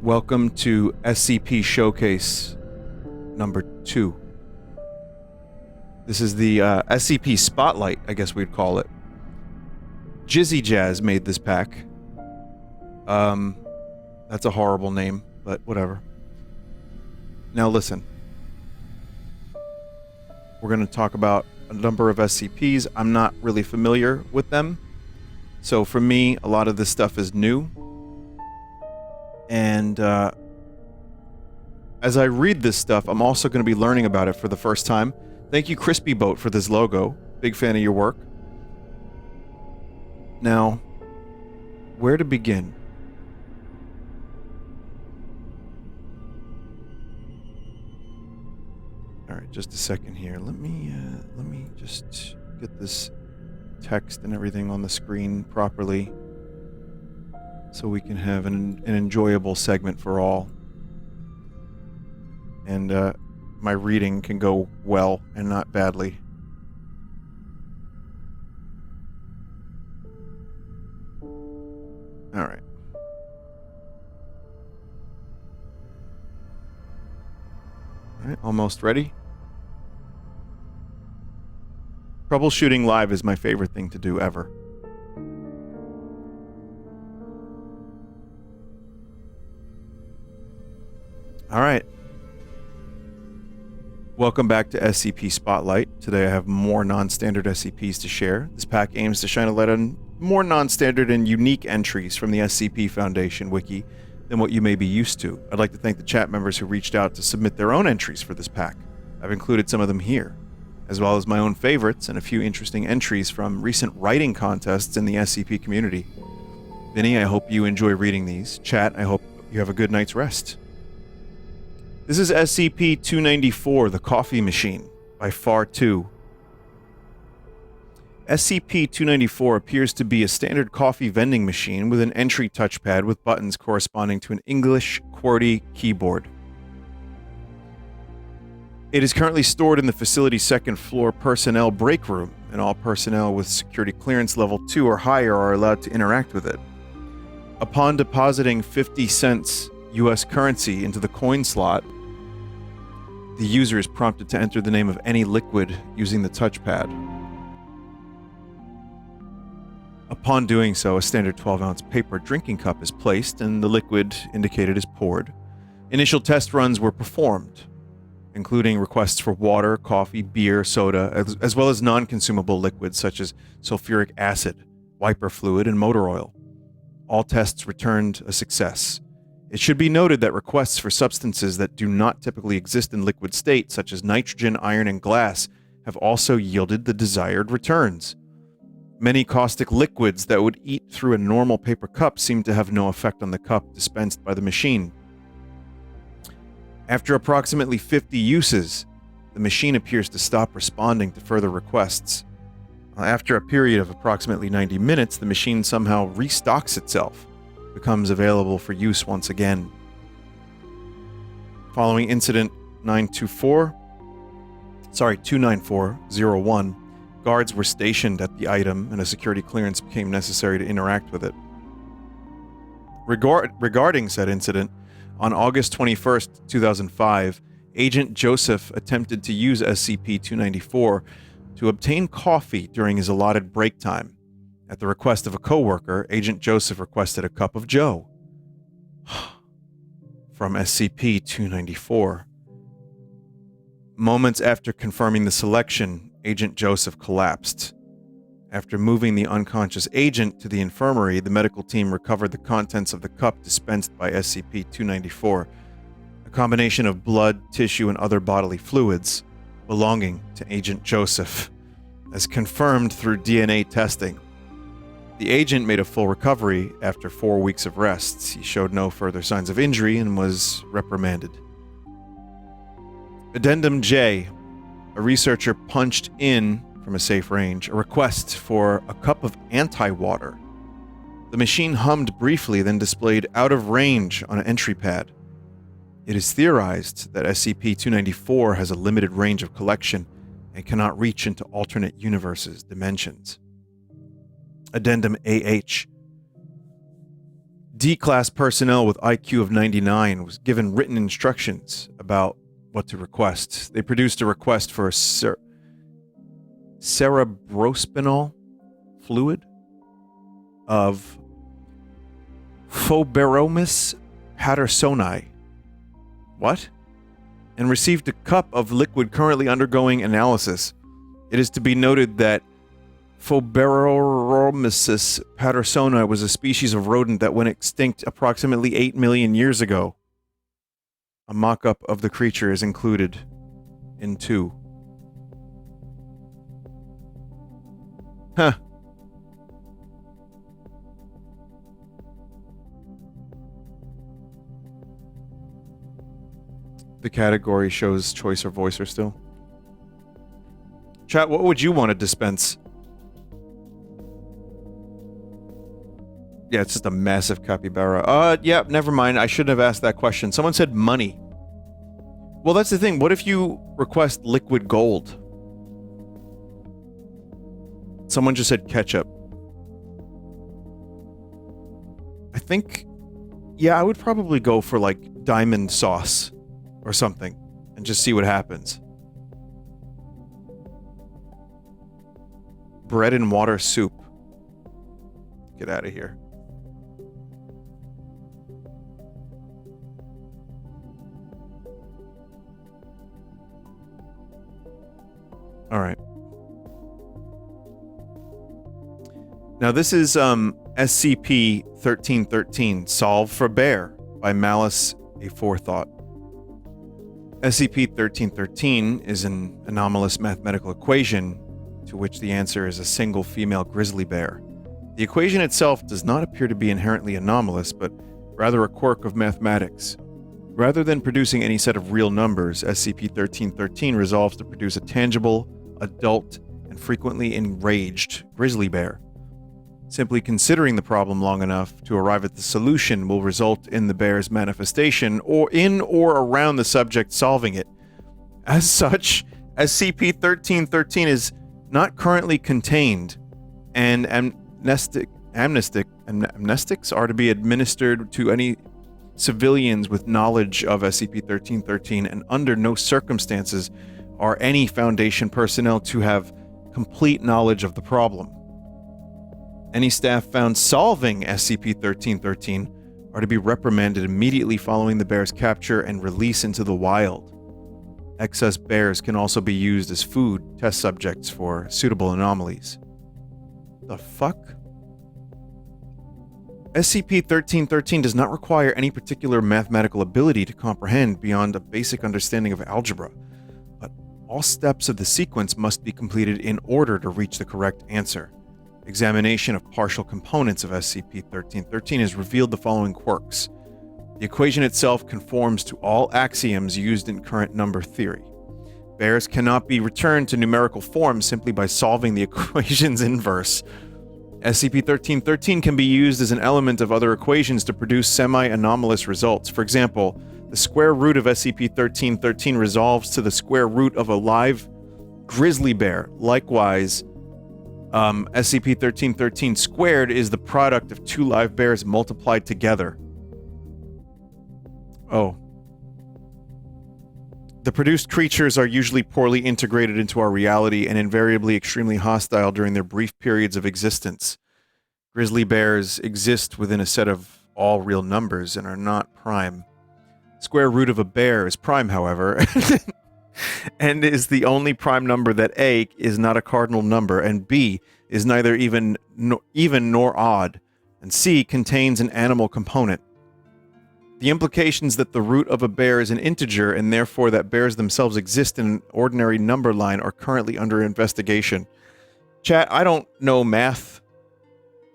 Welcome to SCP Showcase number 2. This is the SCP Spotlight, I guess we'd call it. Jizzy Jazz made this pack. That's a horrible name, but whatever. Now listen. We're going to talk about a number of SCPs. I'm not really familiar with them. So for me, a lot of this stuff is new. And as I read this stuff, I'm also going to be learning about it for the first time. Thank you, Crispy Boat, for this logo. Big fan of your work. Now, where to begin? All right, just a second here. Let me just get this text and everything on the screen properly, so we can have an enjoyable segment for all. And my reading can go well and not badly. Alright. Alright, almost ready. Troubleshooting live is my favorite thing to do ever. Alright. Welcome back to SCP Spotlight. Today I have more non-standard SCPs to share. This pack aims to shine a light on more non-standard and unique entries from the SCP Foundation wiki than what you may be used to. I'd like to thank the chat members who reached out to submit their own entries for this pack. I've included some of them here, as well as my own favorites and a few interesting entries from recent writing contests in the SCP community. Vinny, I hope you enjoy reading these. Chat, I hope you have a good night's rest. This is SCP-294, the Coffee Machine, by Far 2. SCP-294 appears to be a standard coffee vending machine with an entry touchpad with buttons corresponding to an English QWERTY keyboard. It is currently stored in the facility's second floor personnel break room, and all personnel with security clearance level 2 or higher are allowed to interact with it. Upon depositing 50 cents US currency into the coin slot, the user is prompted to enter the name of any liquid using the touchpad. Upon doing so, a standard 12-ounce paper drinking cup is placed and the liquid indicated is poured. Initial test runs were performed, including requests for water, coffee, beer, soda, as well as non-consumable liquids such as sulfuric acid, wiper fluid, and motor oil. All tests returned a success. It should be noted that requests for substances that do not typically exist in liquid state, such as nitrogen, iron, and glass, have also yielded the desired returns. Many caustic liquids that would eat through a normal paper cup seem to have no effect on the cup dispensed by the machine. After approximately 50 uses, the machine appears to stop responding to further requests. After a period of approximately 90 minutes, the machine somehow restocks itself, becomes available for use once again. Following Incident 294-01, guards were stationed at the item and a security clearance became necessary to interact with it. Regarding said incident, on August 21st, 2005, Agent Joseph attempted to use SCP-294 to obtain coffee during his allotted break time. At the request of a coworker, Agent Joseph requested a cup of Joe from SCP-294. Moments after confirming the selection, Agent Joseph collapsed. After moving the unconscious agent to the infirmary, the medical team recovered the contents of the cup dispensed by SCP-294, a combination of blood, tissue, and other bodily fluids belonging to Agent Joseph, as confirmed through DNA testing. The agent made a full recovery after 4 weeks of rest. He showed no further signs of injury and was reprimanded. Addendum J. A researcher punched in, from a safe range, a request for a cup of anti-water. The machine hummed briefly, then displayed out of range on an entry pad. It is theorized that SCP-294 has a limited range of collection and cannot reach into alternate universes' dimensions. Addendum AH. D-class personnel with IQ of 99 was given written instructions about what to request. They produced a request for a cerebrospinal fluid of Phoberomus Pattersoni. What? And received a cup of liquid currently undergoing analysis. It is to be noted that Phoberomus Pattersoni was a species of rodent that went extinct approximately 8 million years ago. A mock-up of the creature is included in 2. Huh. The category shows choice or voicer still. Chat, what would you want to dispense? Yeah, it's just a massive capybara. Yeah, never mind. I shouldn't have asked that question. Someone said money. Well, that's the thing. What if you request liquid gold? Someone just said ketchup. I think... Yeah, I would probably go for, like, diamond sauce or something and just see what happens. Bread and water soup. Get out of here. All right. Now this is SCP-1313, Solve for Bear by Malice Aforethought. SCP-1313 is an anomalous mathematical equation to which the answer is a single female grizzly bear. The equation itself does not appear to be inherently anomalous, but rather a quirk of mathematics. Rather than producing any set of real numbers, SCP-1313 resolves to produce a tangible, adult, and frequently enraged grizzly bear. Simply considering the problem long enough to arrive at the solution will result in the bear's manifestation or in or around the subject solving it. As such, SCP-1313 is not currently contained, and amnestics are to be administered to any civilians with knowledge of SCP-1313, and under no circumstances are any Foundation personnel to have complete knowledge of the problem. Any staff found solving SCP-1313 are to be reprimanded immediately following the bear's capture and release into the wild. Excess bears can also be used as food test subjects for suitable anomalies. The fuck? SCP-1313 does not require any particular mathematical ability to comprehend beyond a basic understanding of algebra, but all steps of the sequence must be completed in order to reach the correct answer. Examination of partial components of SCP-1313 has revealed the following quirks. The equation itself conforms to all axioms used in current number theory. Bears cannot be returned to numerical form simply by solving the equation's inverse. SCP-1313 can be used as an element of other equations to produce semi-anomalous results. For example, the square root of SCP-1313 resolves to the square root of a live grizzly bear. Likewise, SCP-1313 squared is the product of 2 live bears multiplied together. Oh. The produced creatures are usually poorly integrated into our reality and invariably extremely hostile during their brief periods of existence. Grizzly bears exist within a set of all real numbers and are not prime. Square root of a bear is prime, however, and is the only prime number that A is not a cardinal number, and B is neither even nor odd, and C contains an animal component. The implications that the root of a bear is an integer and therefore that bears themselves exist in an ordinary number line are currently under investigation. Chat, I don't know math.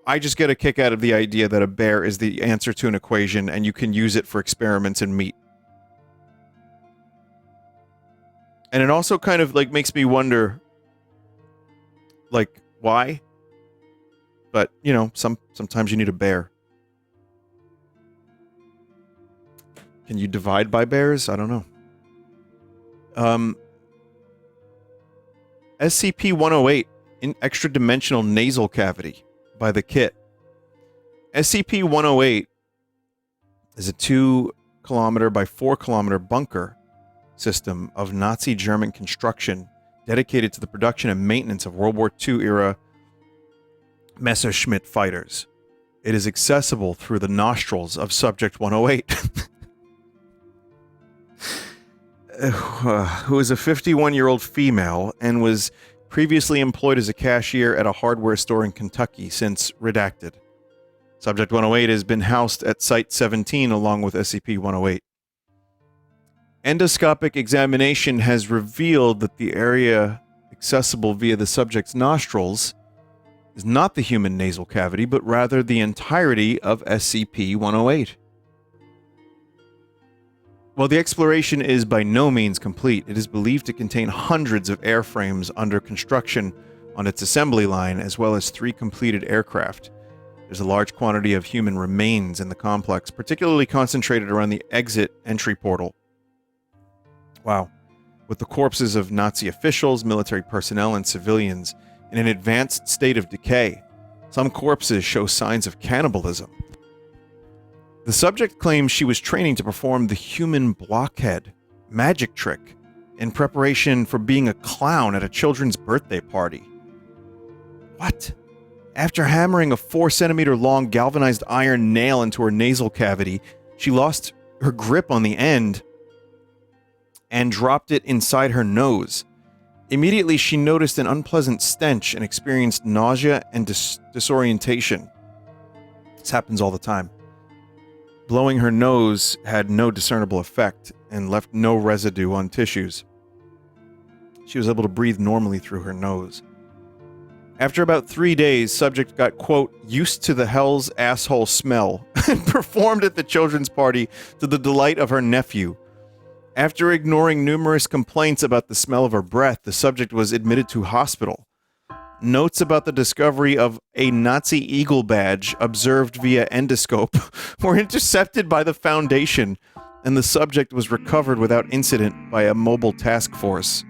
I just get a kick out of the idea that a bear is the answer to an equation and you can use it for experiments in meat. And it also kind of, like, makes me wonder, like, why? But, you know, sometimes you need a bear. Can you divide by bears? I don't know. SCP-108, in extra-dimensional nasal cavity, by the Kit. SCP-108 is a 2-kilometer by 4-kilometer bunker system of Nazi German construction dedicated to the production and maintenance of World War II era Messerschmitt fighters. It is accessible through the nostrils of Subject 108, who is a 51-year-old female and was previously employed as a cashier at a hardware store in Kentucky, since redacted. Subject 108 has been housed at Site 17 along with SCP-108. Endoscopic examination has revealed that the area accessible via the subject's nostrils is not the human nasal cavity, but rather the entirety of SCP-108. While the exploration is by no means complete, it is believed to contain hundreds of airframes under construction on its assembly line, as well as 3 completed aircraft. There's a large quantity of human remains in the complex, particularly concentrated around the exit entry portal. Wow. With the corpses of Nazi officials, military personnel, and civilians in an advanced state of decay. Some corpses show signs of cannibalism. The subject claims she was training to perform the human blockhead magic trick in preparation for being a clown at a children's birthday party. What? After hammering a 4-centimeter long galvanized iron nail into her nasal cavity, she lost her grip on the end and dropped it inside her nose. Immediately, she noticed an unpleasant stench and experienced nausea and disorientation. This happens all the time. Blowing her nose had no discernible effect and left no residue on tissues. She was able to breathe normally through her nose. After about 3 days, subject got, quote, used to the hell's asshole smell and performed at the children's party to the delight of her nephew. After ignoring numerous complaints about the smell of her breath, the subject was admitted to hospital. Notes about the discovery of a Nazi eagle badge observed via endoscope were intercepted by the Foundation, and the subject was recovered without incident by a mobile task force.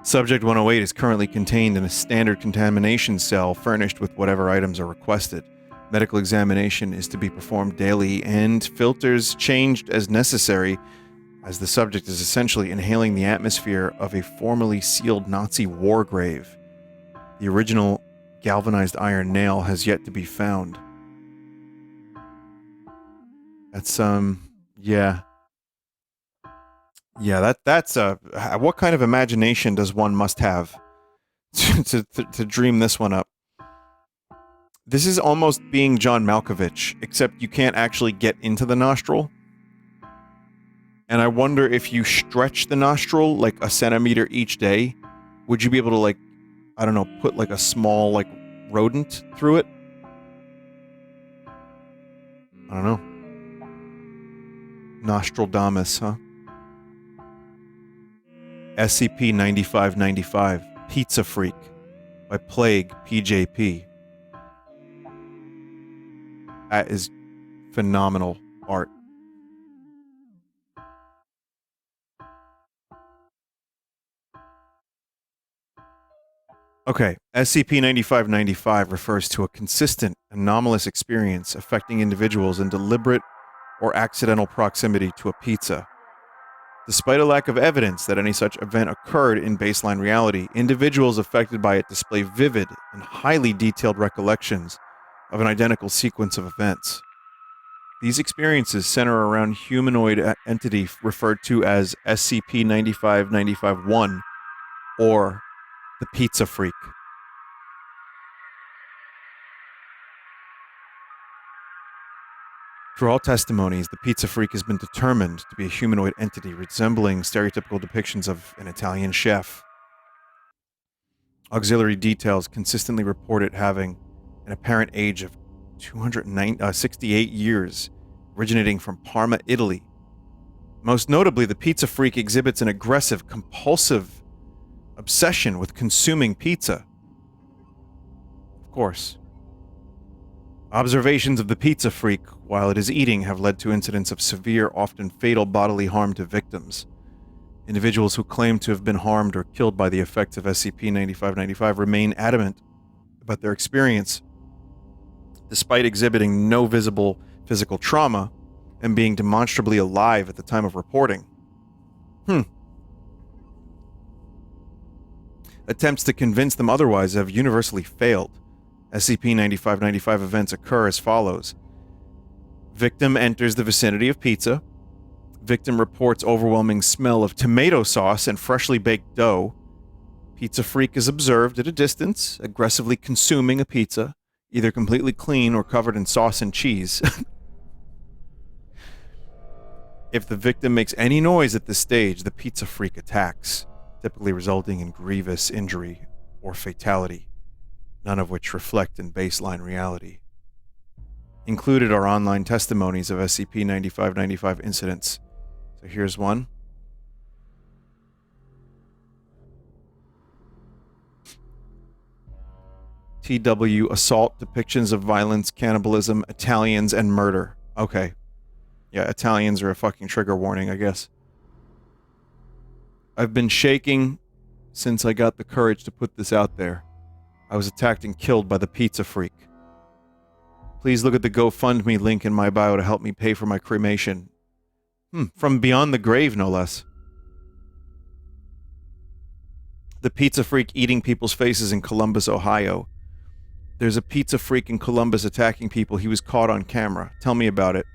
Subject 108 is currently contained in a standard contamination cell furnished with whatever items are requested. Medical examination is to be performed daily and filters changed as necessary, as the subject is essentially inhaling the atmosphere of a formerly sealed Nazi war grave. The original galvanized iron nail has yet to be found. That's, yeah. Yeah, that's what kind of imagination does one must have to dream this one up? This is almost being John Malkovich, except you can't actually get into the nostril. And I wonder if you stretch the nostril like a centimeter each day, would you be able to, like, I don't know, put like a small, like, rodent through it? I don't know. Nostradamus, huh? SCP-9595, Pizza Freak, by Plague PJP. That is phenomenal art. Okay, SCP-9595 refers to a consistent, anomalous experience affecting individuals in deliberate or accidental proximity to a pizza. Despite a lack of evidence that any such event occurred in baseline reality, individuals affected by it display vivid and highly detailed recollections of an identical sequence of events. These experiences center around humanoid entity referred to as SCP-9595-1, or the Pizza Freak. Through all testimonies, the Pizza Freak has been determined to be a humanoid entity resembling stereotypical depictions of an Italian chef. Auxiliary details consistently report it having an apparent age of 268 years, originating from Parma, Italy. Most notably, the Pizza Freak exhibits an aggressive, compulsive obsession with consuming pizza. Of course. Observations of the Pizza Freak while it is eating have led to incidents of severe, often fatal bodily harm to victims. Individuals who claim to have been harmed or killed by the effects of SCP-9595 remain adamant about their experience, despite exhibiting no visible physical trauma and being demonstrably alive at the time of reporting. Attempts to convince them otherwise have universally failed. SCP-9595 events occur as follows. Victim enters the vicinity of pizza. Victim reports overwhelming smell of tomato sauce and freshly baked dough. Pizza freak is observed at a distance, aggressively consuming a pizza, either completely clean or covered in sauce and cheese. If the victim makes any noise at this stage, the pizza freak attacks, typically resulting in grievous injury or fatality, none of which reflect in baseline reality. Included are online testimonies of SCP-9595 incidents. So here's one. TW assault, depictions of violence, cannibalism, Italians, and murder. Okay. Yeah, Italians are a fucking trigger warning, I guess. I've been shaking since I got the courage to put this out there. I was attacked and killed by the pizza freak. Please look at the GoFundMe link in my bio to help me pay for my cremation. From beyond the grave, no less. The pizza freak eating people's faces in Columbus, Ohio. There's a pizza freak in Columbus attacking people. He was caught on camera. Tell me about it.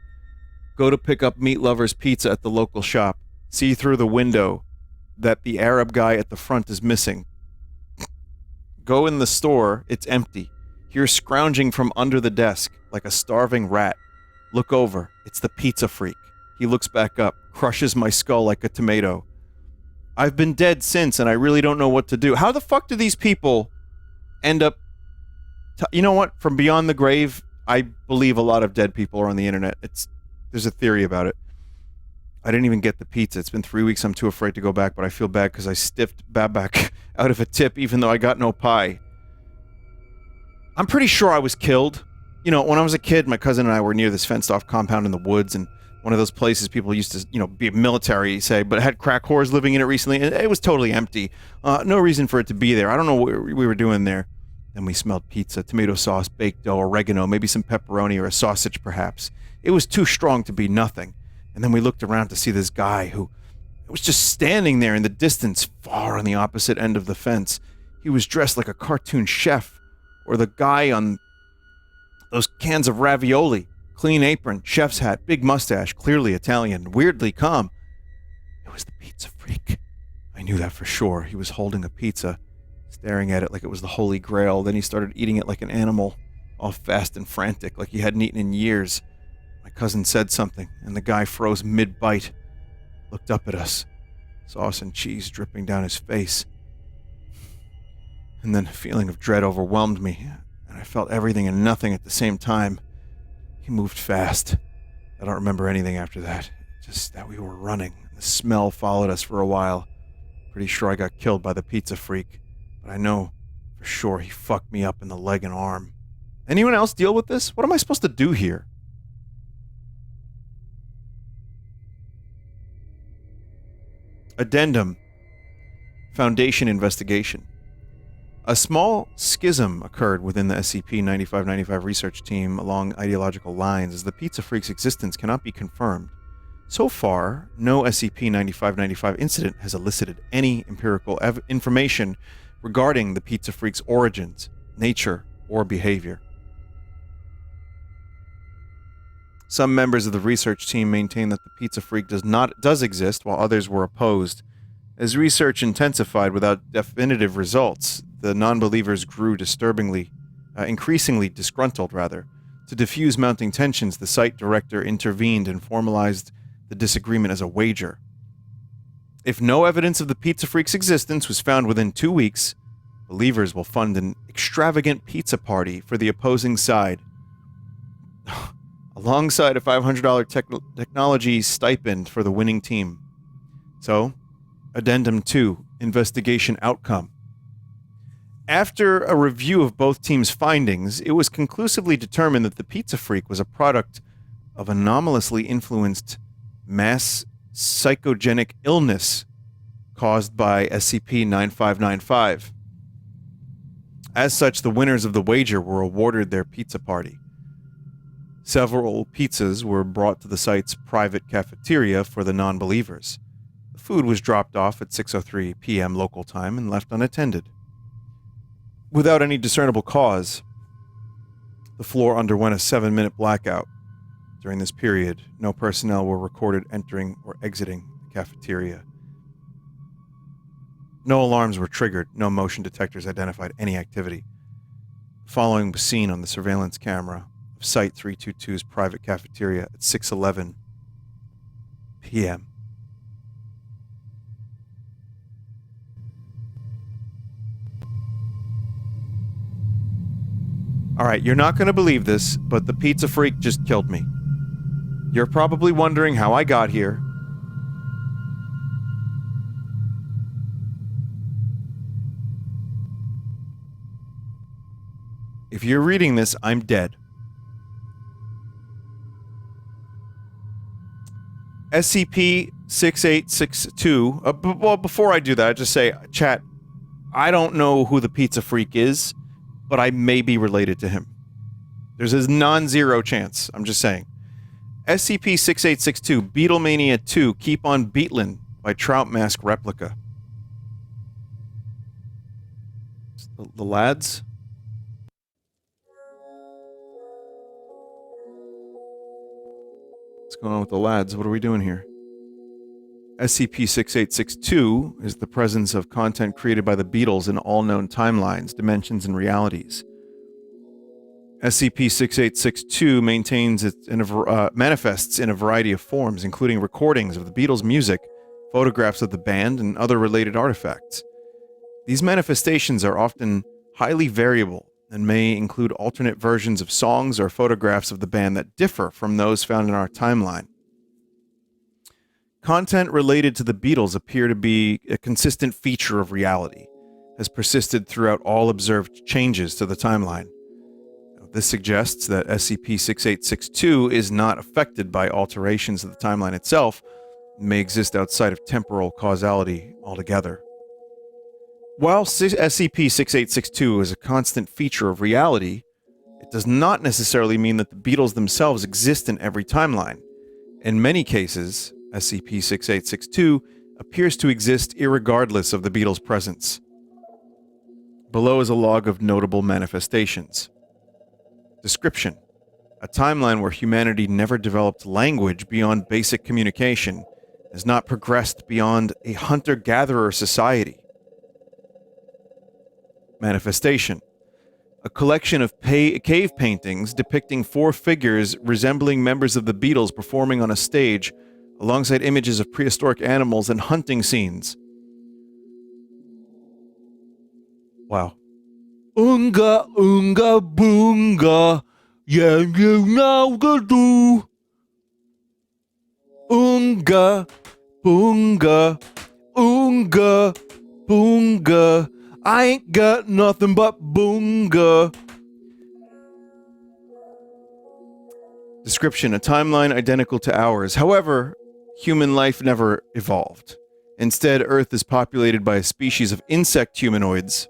Go to pick up Meat Lover's pizza at the local shop. See through the window that the Arab guy at the front is missing. Go in the store. It's empty. Hear scrounging from under the desk like a starving rat. Look over. It's the pizza freak. He looks back up, crushes my skull like a tomato. I've been dead since, and I really don't know what to do. How the fuck do these people end up... You know what? From beyond the grave, I believe a lot of dead people are on the internet. There's a theory about it. I didn't even get the pizza. It's been 3 weeks. I'm too afraid to go back, but I feel bad because I stiffed Babak out of a tip even though I got no pie. I'm pretty sure I was killed. You know, when I was a kid, my cousin and I were near this fenced-off compound in the woods, and one of those places people used to, be military, say, but it had crack whores living in it recently, and it was totally empty. No reason for it to be there. I don't know what we were doing there. Then we smelled pizza, tomato sauce, baked dough, oregano, maybe some pepperoni or a sausage, perhaps. It was too strong to be nothing. And then we looked around to see this guy who was just standing there in the distance, far on the opposite end of the fence. He was dressed like a cartoon chef, or the guy on those cans of ravioli. Clean apron, chef's hat, big mustache, clearly Italian, weirdly calm. It was the pizza freak. I knew that for sure. He was holding a pizza, staring at it like it was the Holy Grail. Then he started eating it like an animal, all fast and frantic, like he hadn't eaten in years. My cousin said something, and the guy froze mid-bite, looked up at us, sauce and cheese dripping down his face. And then a feeling of dread overwhelmed me, and I felt everything and nothing at the same time. He moved fast. I don't remember anything after that, just that we were running. The smell followed us for a while. Pretty sure I got killed by the pizza freak, but I know for sure he fucked me up in the leg and arm. Anyone else deal with this? What am I supposed to do here? Addendum. Foundation investigation. A small schism occurred within the SCP-9595 research team along ideological lines, as the pizza freak's existence cannot be confirmed. So far, no SCP-9595 incident has elicited any empirical information regarding the pizza freak's origins, nature, or behavior. Some members of the research team maintain that the pizza freak does exist, while others were opposed. As research intensified without definitive results, the non-believers grew increasingly disgruntled. To diffuse mounting tensions, the site director intervened and formalized the disagreement as a wager. If no evidence of the pizza freak's existence was found within 2 weeks, believers will fund an extravagant pizza party for the opposing side, alongside a $500 technology stipend for the winning team. So, Addendum 2, Investigation Outcome. After a review of both teams' findings, it was conclusively determined that the pizza freak was a product of anomalously influenced mass psychogenic illness caused by SCP-9595. As such, the winners of the wager were awarded their pizza party. Several pizzas were brought to the site's private cafeteria for the non-believers. The food was dropped off at 6:03 p.m. local time and left unattended. Without any discernible cause, the floor underwent a 7-minute blackout. During this period, no personnel were recorded entering or exiting the cafeteria. No alarms were triggered. No motion detectors identified any activity. The following was seen on the surveillance camera of Site 322's private cafeteria at 6:11 p.m. Alright, you're not going to believe this, but the pizza freak just killed me. You're probably wondering how I got here. If you're reading this, I'm dead. SCP-6862... well, before I do that, I just say, chat, I don't know who the pizza freak is, but I may be related to him. There's a non-zero chance, I'm just saying. SCP-6862, Beatlemania 2, Keep on Beatlin' by Trout Mask Replica. The lads? What's going on with the lads? What are we doing here? SCP-6862 is the presence of content created by the Beatles in all known timelines, dimensions, and realities. SCP-6862 manifests in a variety of forms, including recordings of the Beatles' music, photographs of the band, and other related artifacts. These manifestations are often highly variable and may include alternate versions of songs or photographs of the band that differ from those found in our timeline. Content related to the Beatles appear to be a consistent feature of reality, has persisted throughout all observed changes to the timeline. This suggests that SCP-6862 is not affected by alterations of the timeline itself and may exist outside of temporal causality altogether. While SCP-6862 is a constant feature of reality, it does not necessarily mean that the Beatles themselves exist in every timeline. In many cases, SCP-6862 appears to exist irregardless of the Beatles' presence. Below is a log of notable manifestations. Description: a timeline where humanity never developed language beyond basic communication, has not progressed beyond a hunter-gatherer society. Manifestation: a collection of cave paintings depicting 4 figures resembling members of the Beatles performing on a stage, alongside images of prehistoric animals and hunting scenes. Wow. Oonga, oonga, boonga, yeah, you know the do. Oonga, boonga, oonga, boonga, I ain't got nothing but boonga. Description: a timeline identical to ours. However, human life never evolved. Instead, Earth is populated by a species of insect humanoids.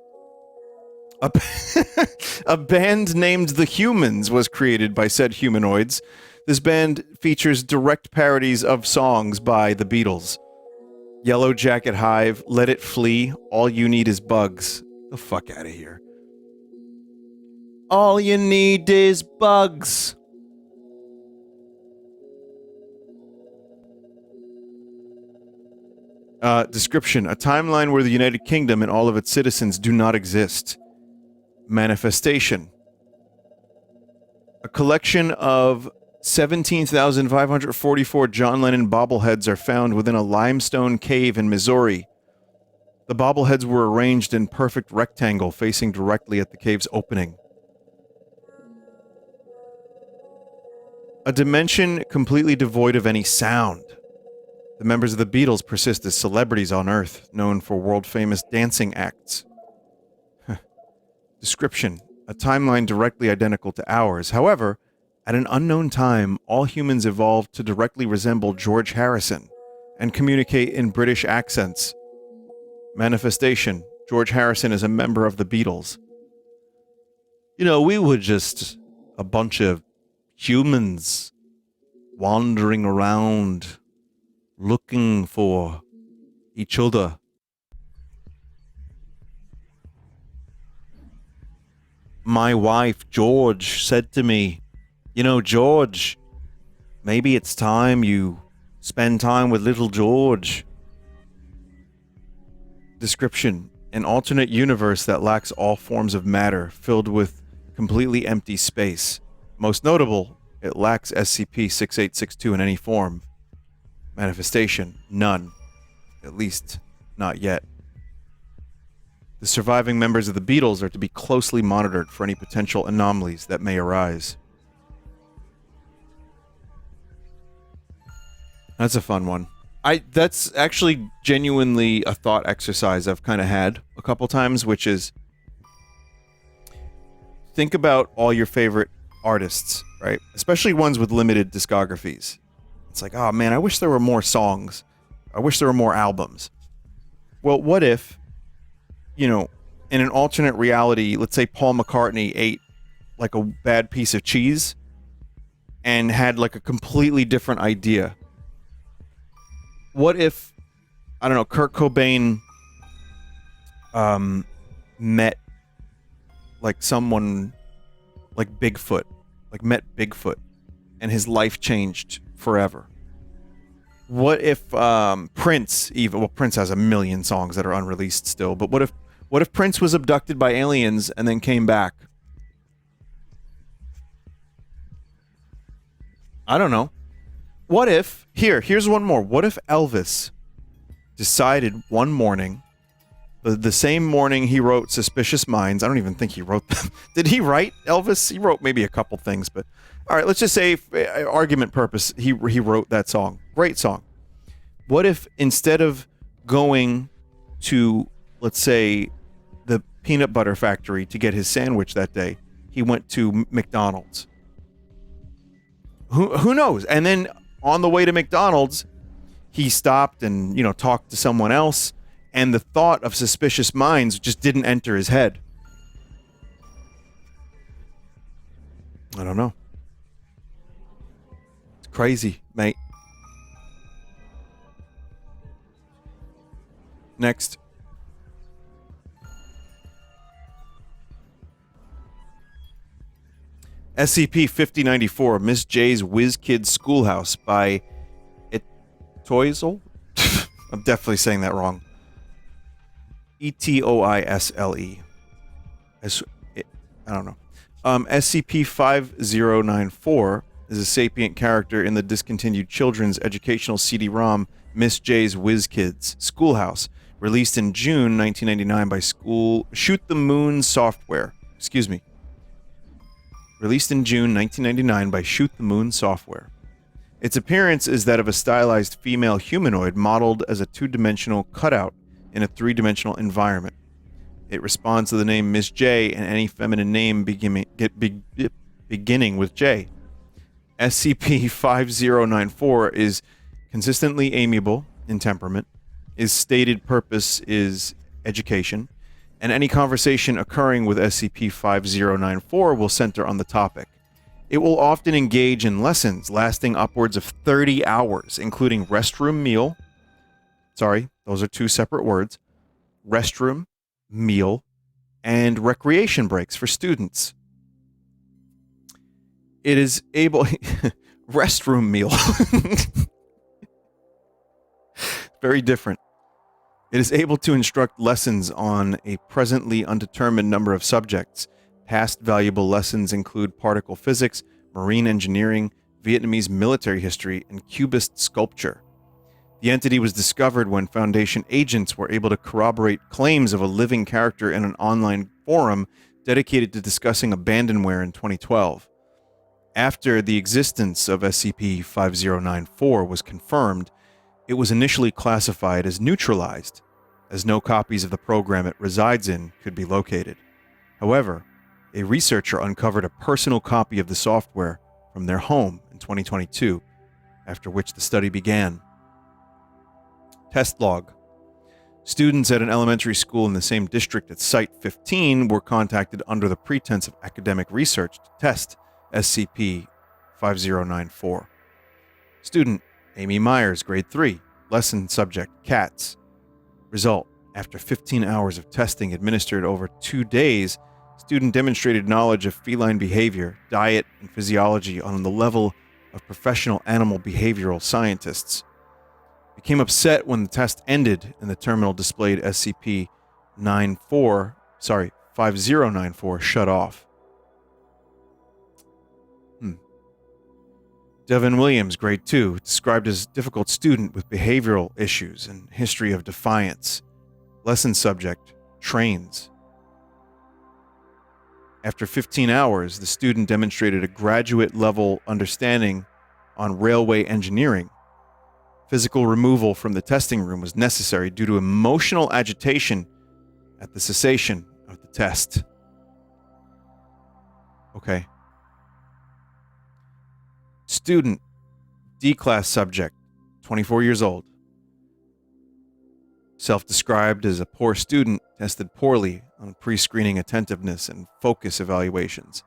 A band named The Humans was created by said humanoids. This band features direct parodies of songs by the Beatles. Yellow Jacket Hive, Let It Flee, All You Need Is Bugs. The fuck out of here. All you need is bugs. Description: a timeline where the United Kingdom and all of its citizens do not exist. Manifestation: a collection of 17,544 John Lennon bobbleheads are found within a limestone cave in Missouri. The bobbleheads were arranged in perfect rectangle facing directly at the cave's opening. A dimension completely devoid of any sound. The members of the Beatles persist as celebrities on Earth, known for world-famous dancing acts. Description: a timeline directly identical to ours. However, at an unknown time, all humans evolved to directly resemble George Harrison and communicate in British accents. Manifestation. George Harrison is a member of the Beatles. You know, we were just a bunch of humans wandering around looking for each other. My wife, George, said to me, you know, George, maybe it's time you spend time with little George. Description. An alternate universe that lacks all forms of matter, filled with completely empty space. Most notable, it lacks SCP-6862 in any form. Manifestation. None. At least, not yet. The surviving members of the Beatles are to be closely monitored for any potential anomalies that may arise. That's a fun one. That's actually genuinely a thought exercise I've kind of had a couple times, which is think about all your favorite artists, right? Especially ones with limited discographies. It's like, oh man, I wish there were more songs. I wish there were more albums. Well, what if, you know, in an alternate reality, let's say Paul McCartney ate like a bad piece of cheese and had like a completely different idea. What if, I don't know, Kurt Cobain met like someone like Bigfoot, like met Bigfoot, and his life changed forever? What if Prince, even, well, Prince has a million songs that are unreleased still, but what if Prince was abducted by aliens and then came back? I don't know. What if, here's one more. What if Elvis decided one morning, the same morning he wrote Suspicious Minds, I don't even think he wrote them. Did he write Elvis? He wrote maybe a couple things, but all right, let's just say, argument purpose, he wrote that song. Great song. What if instead of going to, let's say, the peanut butter factory to get his sandwich that day, he went to McDonald's? Who knows? And then on the way to McDonald's, he stopped and, you know, talked to someone else, and the thought of Suspicious Minds just didn't enter his head. I don't know. It's crazy, mate. Next. SCP-5094, Miss J's Whiz Kids Schoolhouse by Etoisle? I'm definitely saying that wrong. Etoisle. I don't know. SCP-5094 is a sapient character in the discontinued children's educational CD-ROM Miss J's Whiz Kids Schoolhouse, released in June 1999 by Shoot the Moon Software. Excuse me. Released in June 1999 by Shoot the Moon Software. Its appearance is that of a stylized female humanoid modeled as a two-dimensional cutout in a three-dimensional environment. It responds to the name Miss J and any feminine name beginning with J. SCP-5094 is consistently amiable in temperament. Its stated purpose is education, and any conversation occurring with SCP-5094 will center on the topic. It will often engage in lessons lasting upwards of 30 hours, including restroom meal. Sorry, those are two separate words. Restroom, meal, and recreation breaks for students. It is able... restroom meal. Very different. It is able to instruct lessons on a presently undetermined number of subjects. Past valuable lessons include particle physics, marine engineering, Vietnamese military history, and Cubist sculpture. The entity was discovered when Foundation agents were able to corroborate claims of a living character in an online forum dedicated to discussing abandonware in 2012. After the existence of SCP-5094 was confirmed, it was initially classified as neutralized, as no copies of the program it resides in could be located. However, a researcher uncovered a personal copy of the software from their home in 2022, after which the study began. Test log. Students at an elementary school in the same district at Site 15 were contacted under the pretense of academic research to test SCP-5094. Student Amy Myers, grade 3, lesson subject cats. Result: after 15 hours of testing administered over 2 days, student demonstrated knowledge of feline behavior, diet, and physiology on the level of professional animal behavioral scientists. Became upset when the test ended and the terminal displayed SCP-5094 shut off. Devin Williams, grade 2, described as difficult student with behavioral issues and history of defiance. Lesson subject, trains. After 15 hours, the student demonstrated a graduate-level understanding on railway engineering. Physical removal from the testing room was necessary due to emotional agitation at the cessation of the test. Okay. Student, D-class subject, 24 years old. Self-described as a poor student, tested poorly on pre-screening attentiveness and focus evaluations.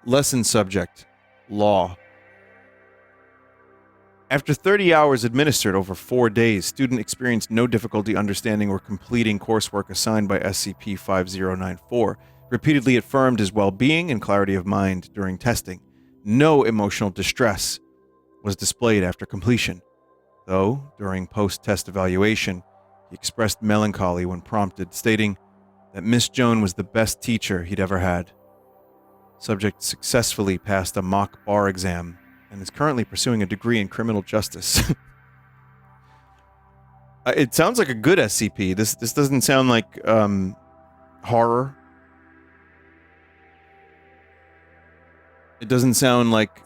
Lesson subject, law. After 30 hours administered over 4 days, student experienced no difficulty understanding or completing coursework assigned by SCP-5094, repeatedly affirmed his well-being and clarity of mind during testing. No emotional distress was displayed after completion, though during post-test evaluation, he expressed melancholy when prompted, stating that Miss Joan was the best teacher he'd ever had. Subject successfully passed a mock bar exam and is currently pursuing a degree in criminal justice. It sounds like a good SCP. This doesn't sound like horror. It doesn't sound like,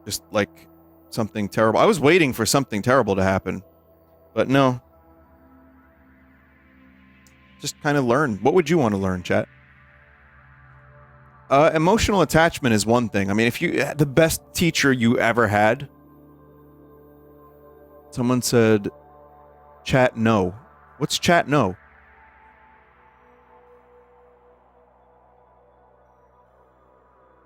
just like something terrible. I was waiting for something terrible to happen, but no. Just kind of learn. What would you want to learn, chat? Emotional attachment is one thing. I mean, if you the best teacher you ever had. Someone said, chat no. What's chat no?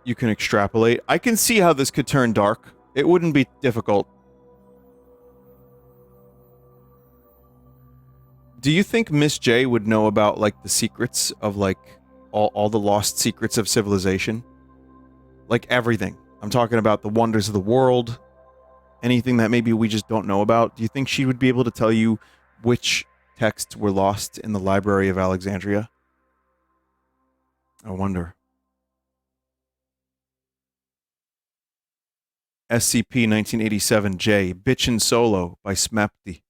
You can extrapolate. I can see how this could turn dark. It wouldn't be difficult. Do you think Miss J would know about, like, the secrets of, like, all the lost secrets of civilization? Like, everything. I'm talking about the wonders of the world. Anything that maybe we just don't know about. Do you think she would be able to tell you which texts were lost in the Library of Alexandria? I wonder. SCP-1987-J, Bitchin' Solo by Smepty.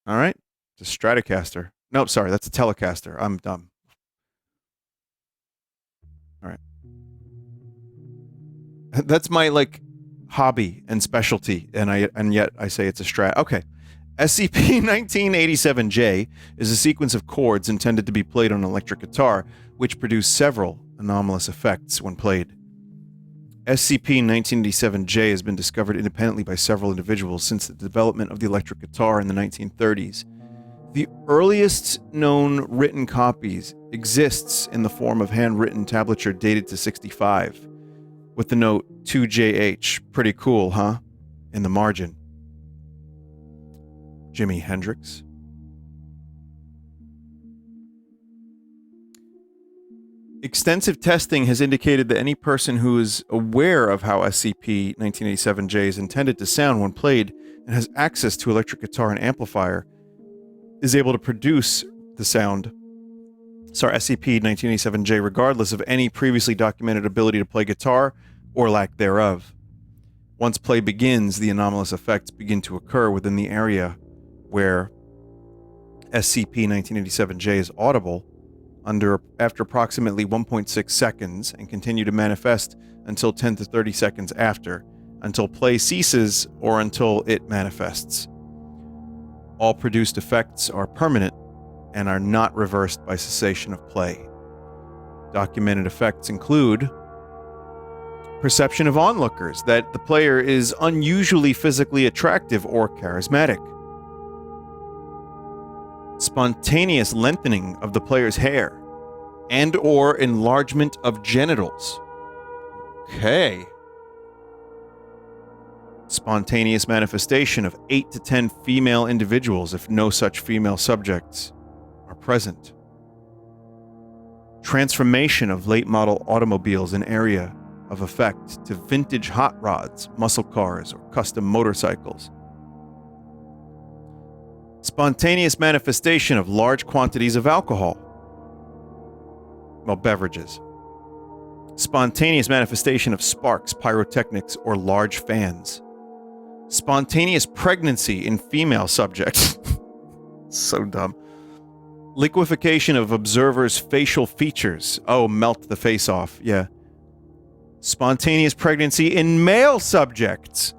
Alright. It's a Stratocaster. Nope, sorry, that's a Telecaster. I'm dumb. Alright. That's my, like, hobby and specialty, and yet I say it's a Strat. Okay. SCP-1987-J is a sequence of chords intended to be played on an electric guitar, which produce several anomalous effects when played. SCP-1987-J has been discovered independently by several individuals since the development of the electric guitar in the 1930s. The earliest known written copies exists in the form of handwritten tablature dated to 65, with the note 2JH, pretty cool, huh? In the margin. Jimi Hendrix. Extensive testing has indicated that any person who is aware of how SCP-1987-J is intended to sound when played and has access to electric guitar and amplifier is able to produce the sound, SCP-1987-J, regardless of any previously documented ability to play guitar or lack thereof. Once play begins, the anomalous effects begin to occur within the area where SCP-1987-J is audible after approximately 1.6 seconds and continue to manifest until 10 to 30 seconds after, until play ceases or until it manifests. All produced effects are permanent and are not reversed by cessation of play. Documented effects include perception of onlookers, that the player is unusually physically attractive or charismatic. Spontaneous lengthening of the player's hair and or enlargement of genitals. Okay. Spontaneous manifestation of 8 to 10 female individuals if no such female subjects are present. Transformation of late model automobiles in area of effect to vintage hot rods, muscle cars, or custom motorcycles. Spontaneous manifestation of large quantities of alcohol. Well, beverages. Spontaneous manifestation of sparks, pyrotechnics, or large fans. Spontaneous pregnancy in female subjects. So dumb. Liquefaction of observers' facial features. Oh, melt the face off. Yeah. Spontaneous pregnancy in male subjects.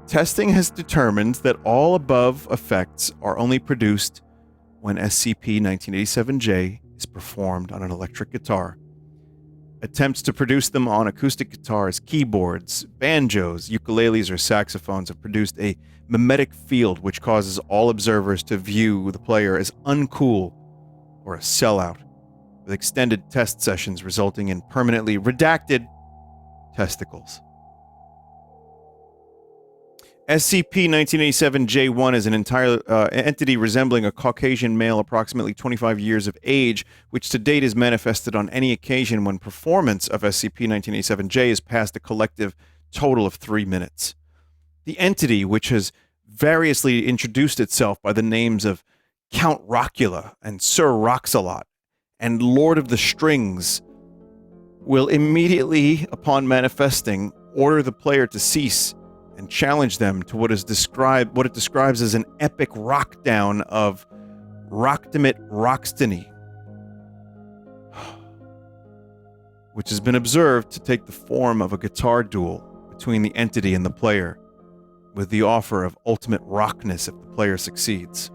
Testing has determined that all above effects are only produced when SCP-1987-J is performed on an electric guitar. Attempts to produce them on acoustic guitars, keyboards, banjos, ukuleles, or saxophones have produced a mimetic field which causes all observers to view the player as uncool or a sellout, with extended test sessions resulting in permanently redacted testicles. SCP-1987-J1 is an entire entity resembling a Caucasian male approximately 25 years of age, which to date is manifested on any occasion when performance of SCP-1987-J is past a collective total of 3 minutes. The entity, which has variously introduced itself by the names of Count Rockula and Sir Roxalot and Lord of the Strings, will immediately, upon manifesting, order the player to cease and challenge them to what it describes as an epic rockdown of Rocktimate Rockstiny, which has been observed to take the form of a guitar duel between the entity and the player, with the offer of ultimate rockness if the player succeeds.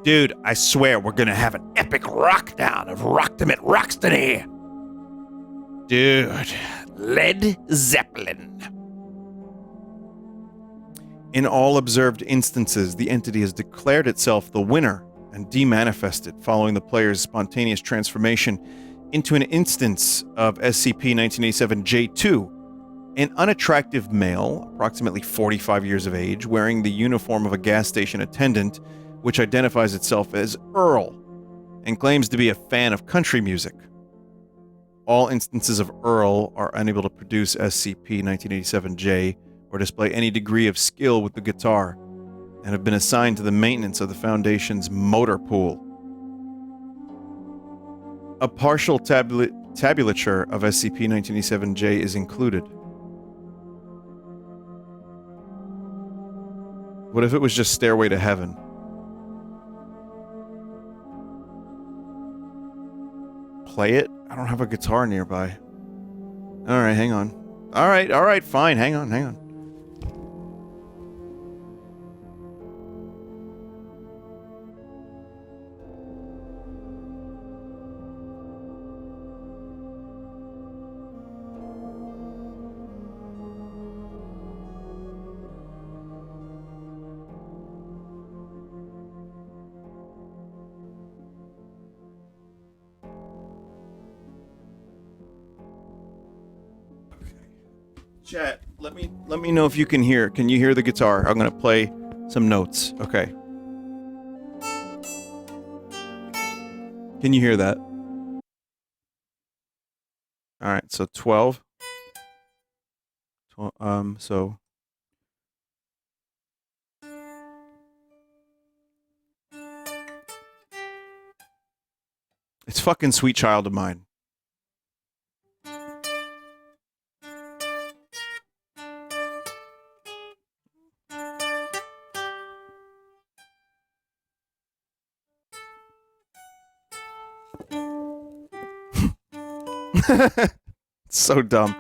Dude, I swear we're gonna have an epic rockdown of Rocktimate Rockstiny. Dude, Led Zeppelin. In all observed instances, the entity has declared itself the winner and demanifested following the player's spontaneous transformation into an instance of SCP-1987-J2, an unattractive male, approximately 45 years of age, wearing the uniform of a gas station attendant, which identifies itself as Earl and claims to be a fan of country music. All instances of Earl are unable to produce SCP-1987-J or display any degree of skill with the guitar, and have been assigned to the maintenance of the Foundation's motor pool. A partial tabulature of SCP-1987-J is included. What if it was just Stairway to Heaven? Play it? I don't have a guitar nearby. Alright, hang on. Alright, fine. Hang on. Chat, let me know if you can hear. Can you hear the guitar? I'm gonna play some notes. Okay. Can you hear that? Alright, so 12. So... It's fucking Sweet Child of Mine. So dumb.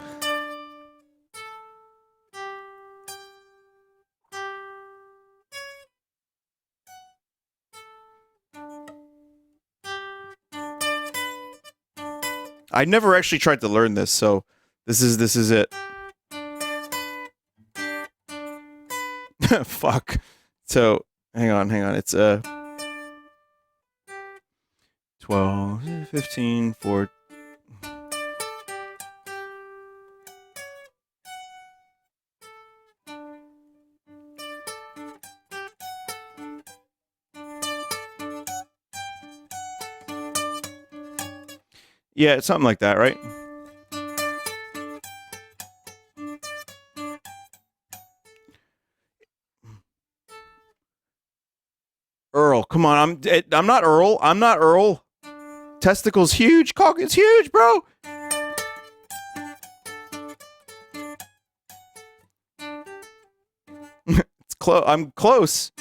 I never actually tried to learn this, so this is it. Fuck. So, hang on. It's 12, 15, 4. Yeah, it's something like that, right? Earl, come on. I'm not Earl. I'm not Earl. Testicles huge. Cock is huge, bro. It's close. I'm close.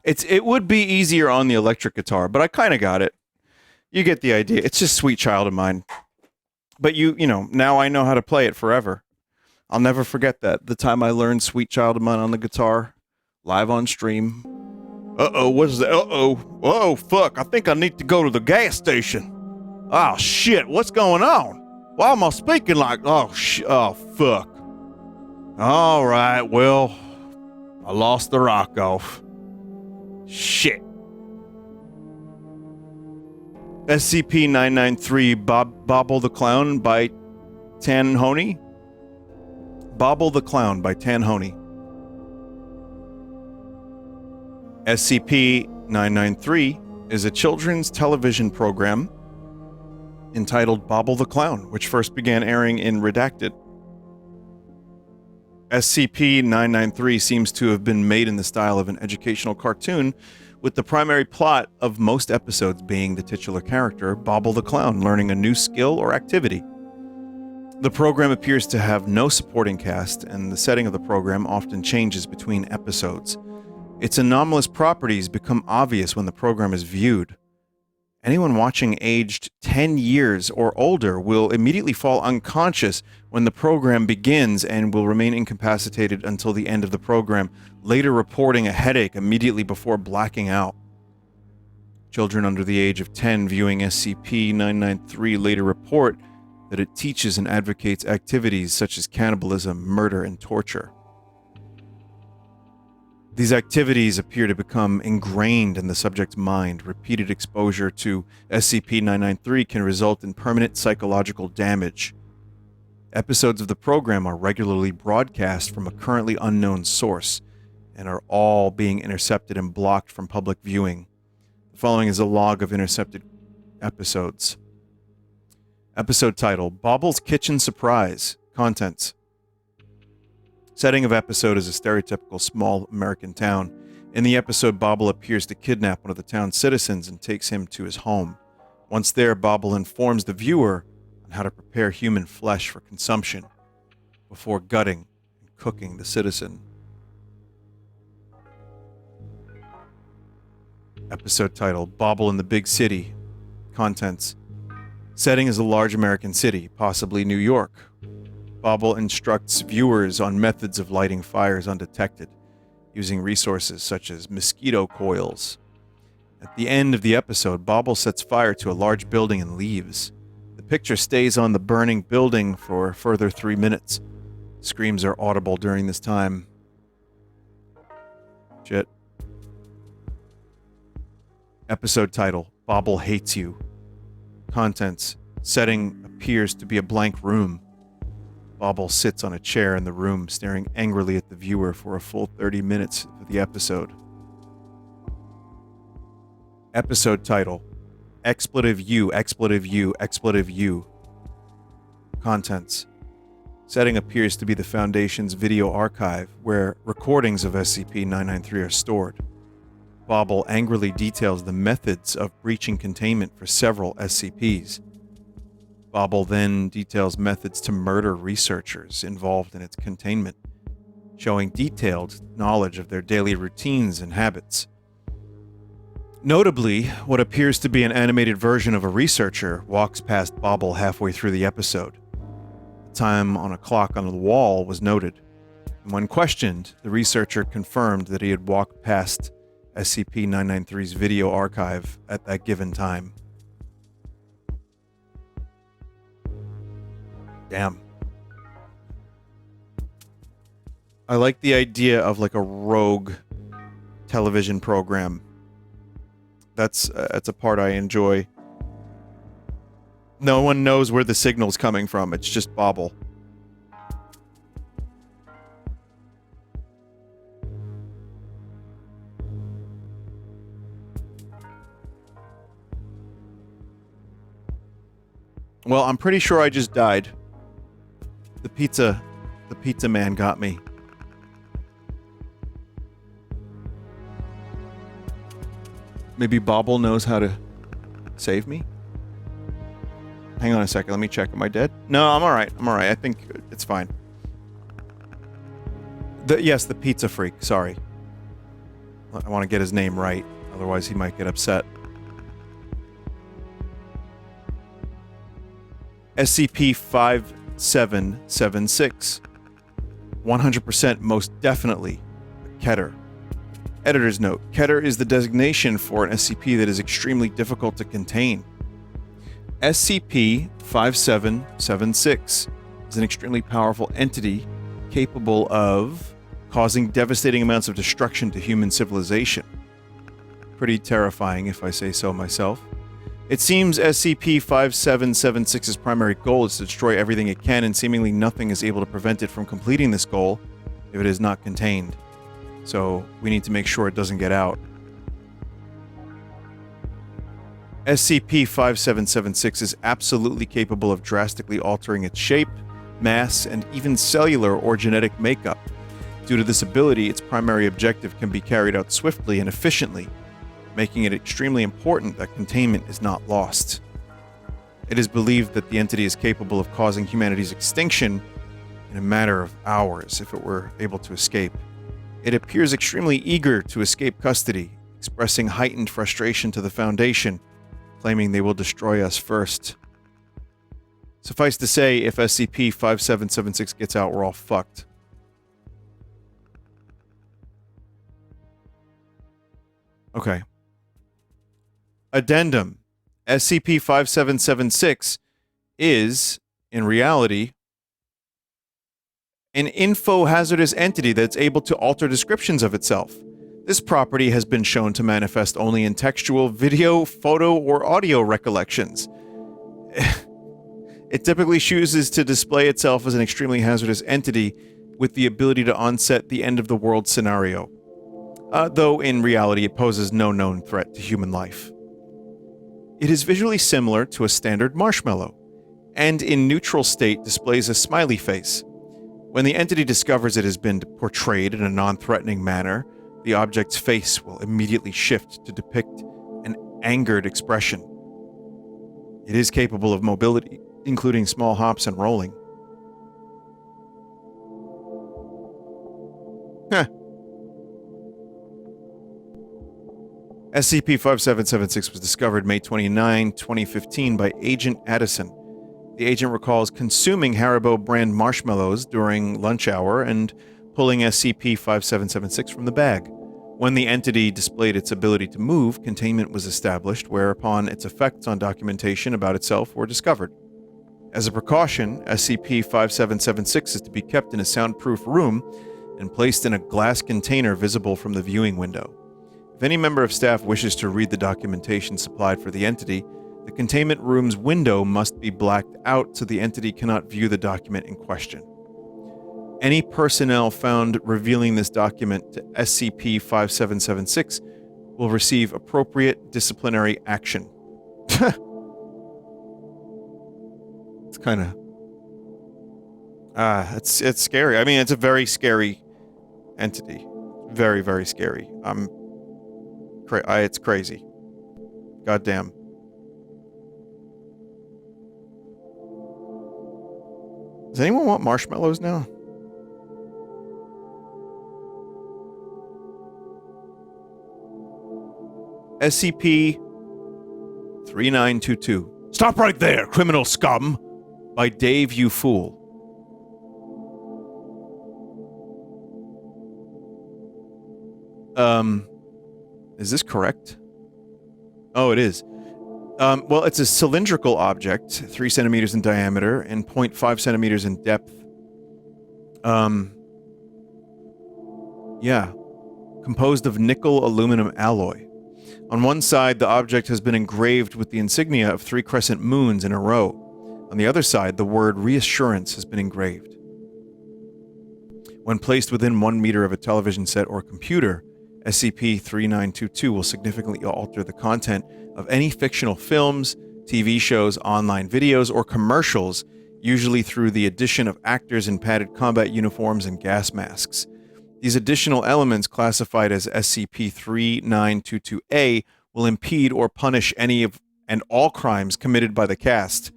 It would be easier on the electric guitar, but I kind of got it. You get the idea. It's just Sweet Child of Mine. But you know, now I know how to play it forever. I'll never forget that. The time I learned Sweet Child of Mine on the guitar, live on stream. Uh-oh, what is that? Uh-oh. Oh, fuck. I think I need to go to the gas station. Oh, shit. What's going on? Why am I speaking like... Oh, fuck. All right, well, I lost the rock off. Shit. SCP-993 Bobble the Clown by Tanhoney. Bobble the Clown by Tanhoney. SCP-993 is a children's television program entitled Bobble the Clown, which first began airing in Redacted. SCP-993 seems to have been made in the style of an educational cartoon, with the primary plot of most episodes being the titular character, Bobble the Clown, learning a new skill or activity. The program appears to have no supporting cast, and the setting of the program often changes between episodes. Its anomalous properties become obvious when the program is viewed. Anyone watching aged 10 years or older will immediately fall unconscious when the program begins and will remain incapacitated until the end of the program, later reporting a headache immediately before blacking out. Children under the age of 10 viewing SCP-993 later report that it teaches and advocates activities such as cannibalism, murder, and torture. These activities appear to become ingrained in the subject's mind. Repeated exposure to SCP-993 can result in permanent psychological damage. Episodes of the program are regularly broadcast from a currently unknown source and are all being intercepted and blocked from public viewing. The following is a log of intercepted episodes. Episode title: Bobble's Kitchen Surprise. Contents: setting of episode is a stereotypical small American town. In the episode, Bobble appears to kidnap one of the town's citizens and takes him to his home. Once there, Bobble informs the viewer on how to prepare human flesh for consumption before gutting and cooking the citizen. Episode title: Bobble in the Big City. Contents: setting is a large American city, possibly New York. Bobble instructs viewers on methods of lighting fires undetected, using resources such as mosquito coils. At the end of the episode, Bobble sets fire to a large building and leaves. The picture stays on the burning building for a further 3 minutes. Screams are audible during this time. Shit. Episode title: Bobble Hates You. Contents: setting appears to be a blank room. Bobble sits on a chair in the room, staring angrily at the viewer for a full 30 minutes of the episode. Episode title: Expletive U, Expletive U, Expletive U. Contents: setting appears to be the Foundation's video archive, where recordings of SCP-993 are stored. Bobble angrily details the methods of breaching containment for several SCPs. Bobble then details methods to murder researchers involved in its containment, showing detailed knowledge of their daily routines and habits. Notably, what appears to be an animated version of a researcher walks past Bobble halfway through the episode. The time on a clock on the wall was noted. And when questioned, the researcher confirmed that he had walked past SCP-993's video archive at that given time. Damn. I like the idea of like a rogue television program. That's a part I enjoy. No one knows where the signal's coming from. It's just bobble. Well, I'm pretty sure I just died. The pizza man got me. Maybe Bobble knows how to save me? Hang on a second, let me check. Am I dead? No, I'm alright. I'm alright. I think it's fine. Yes, the pizza freak. Sorry. I want to get his name right. Otherwise, he might get upset. SCP-5776. 100% most definitely a Keter. Editor's note. Keter is the designation for an SCP that is extremely difficult to contain. SCP-5776 is an extremely powerful entity capable of causing devastating amounts of destruction to human civilization. Pretty terrifying, if I say so myself. It seems SCP-5776's primary goal is to destroy everything it can, and seemingly nothing is able to prevent it from completing this goal if it is not contained. So, we need to make sure it doesn't get out. SCP-5776 is absolutely capable of drastically altering its shape, mass, and even cellular or genetic makeup. Due to this ability, its primary objective can be carried out swiftly and efficiently, making it extremely important that containment is not lost. It is believed that the entity is capable of causing humanity's extinction in a matter of hours if it were able to escape. It appears extremely eager to escape custody, expressing heightened frustration to the Foundation, claiming they will destroy us first. Suffice to say, if SCP-5776 gets out, we're all fucked. Okay. Addendum. SCP-5776 is, in reality, an info-hazardous entity that's able to alter descriptions of itself. This property has been shown to manifest only in textual, video, photo, or audio recollections. It typically chooses to display itself as an extremely hazardous entity with the ability to onset the end-of-the-world scenario. Though in reality it poses no known threat to human life. It is visually similar to a standard marshmallow, and in neutral state displays a smiley face. When the entity discovers it has been portrayed in a non-threatening manner, the object's face will immediately shift to depict an angered expression. It is capable of mobility, including small hops and rolling. Huh. SCP-5776 was discovered May 29, 2015 by Agent Addison. The agent recalls consuming Haribo brand marshmallows during lunch hour and pulling SCP-5776 from the bag. When the entity displayed its ability to move, containment was established, whereupon its effects on documentation about itself were discovered. As a precaution, SCP-5776 is to be kept in a soundproof room and placed in a glass container visible from the viewing window. If any member of staff wishes to read the documentation supplied for the entity, the containment room's window must be blacked out so the entity cannot view the document in question. Any personnel found revealing this document to SCP-5776 will receive appropriate disciplinary action. It's kind of... it's scary. I mean, it's a very scary entity. Very, very scary. It's crazy. Goddamn. Does anyone want marshmallows now? SCP-3922. Stop right there, criminal scum! By Dave, You Fool. Is this correct? Oh, it is. Well, it's a cylindrical object, 3 centimeters in diameter and 0.5 centimeters in depth. Yeah. Composed of nickel aluminum alloy. On one side, the object has been engraved with the insignia of 3 crescent moons in a row. On the other side, the word reassurance has been engraved. When placed within 1 meter of a television set or computer, SCP-3922 will significantly alter the content of any fictional films, TV shows, online videos, or commercials, usually through the addition of actors in padded combat uniforms and gas masks. These additional elements, classified as SCP-3922-A, will impede or punish any of and all crimes committed by the cast.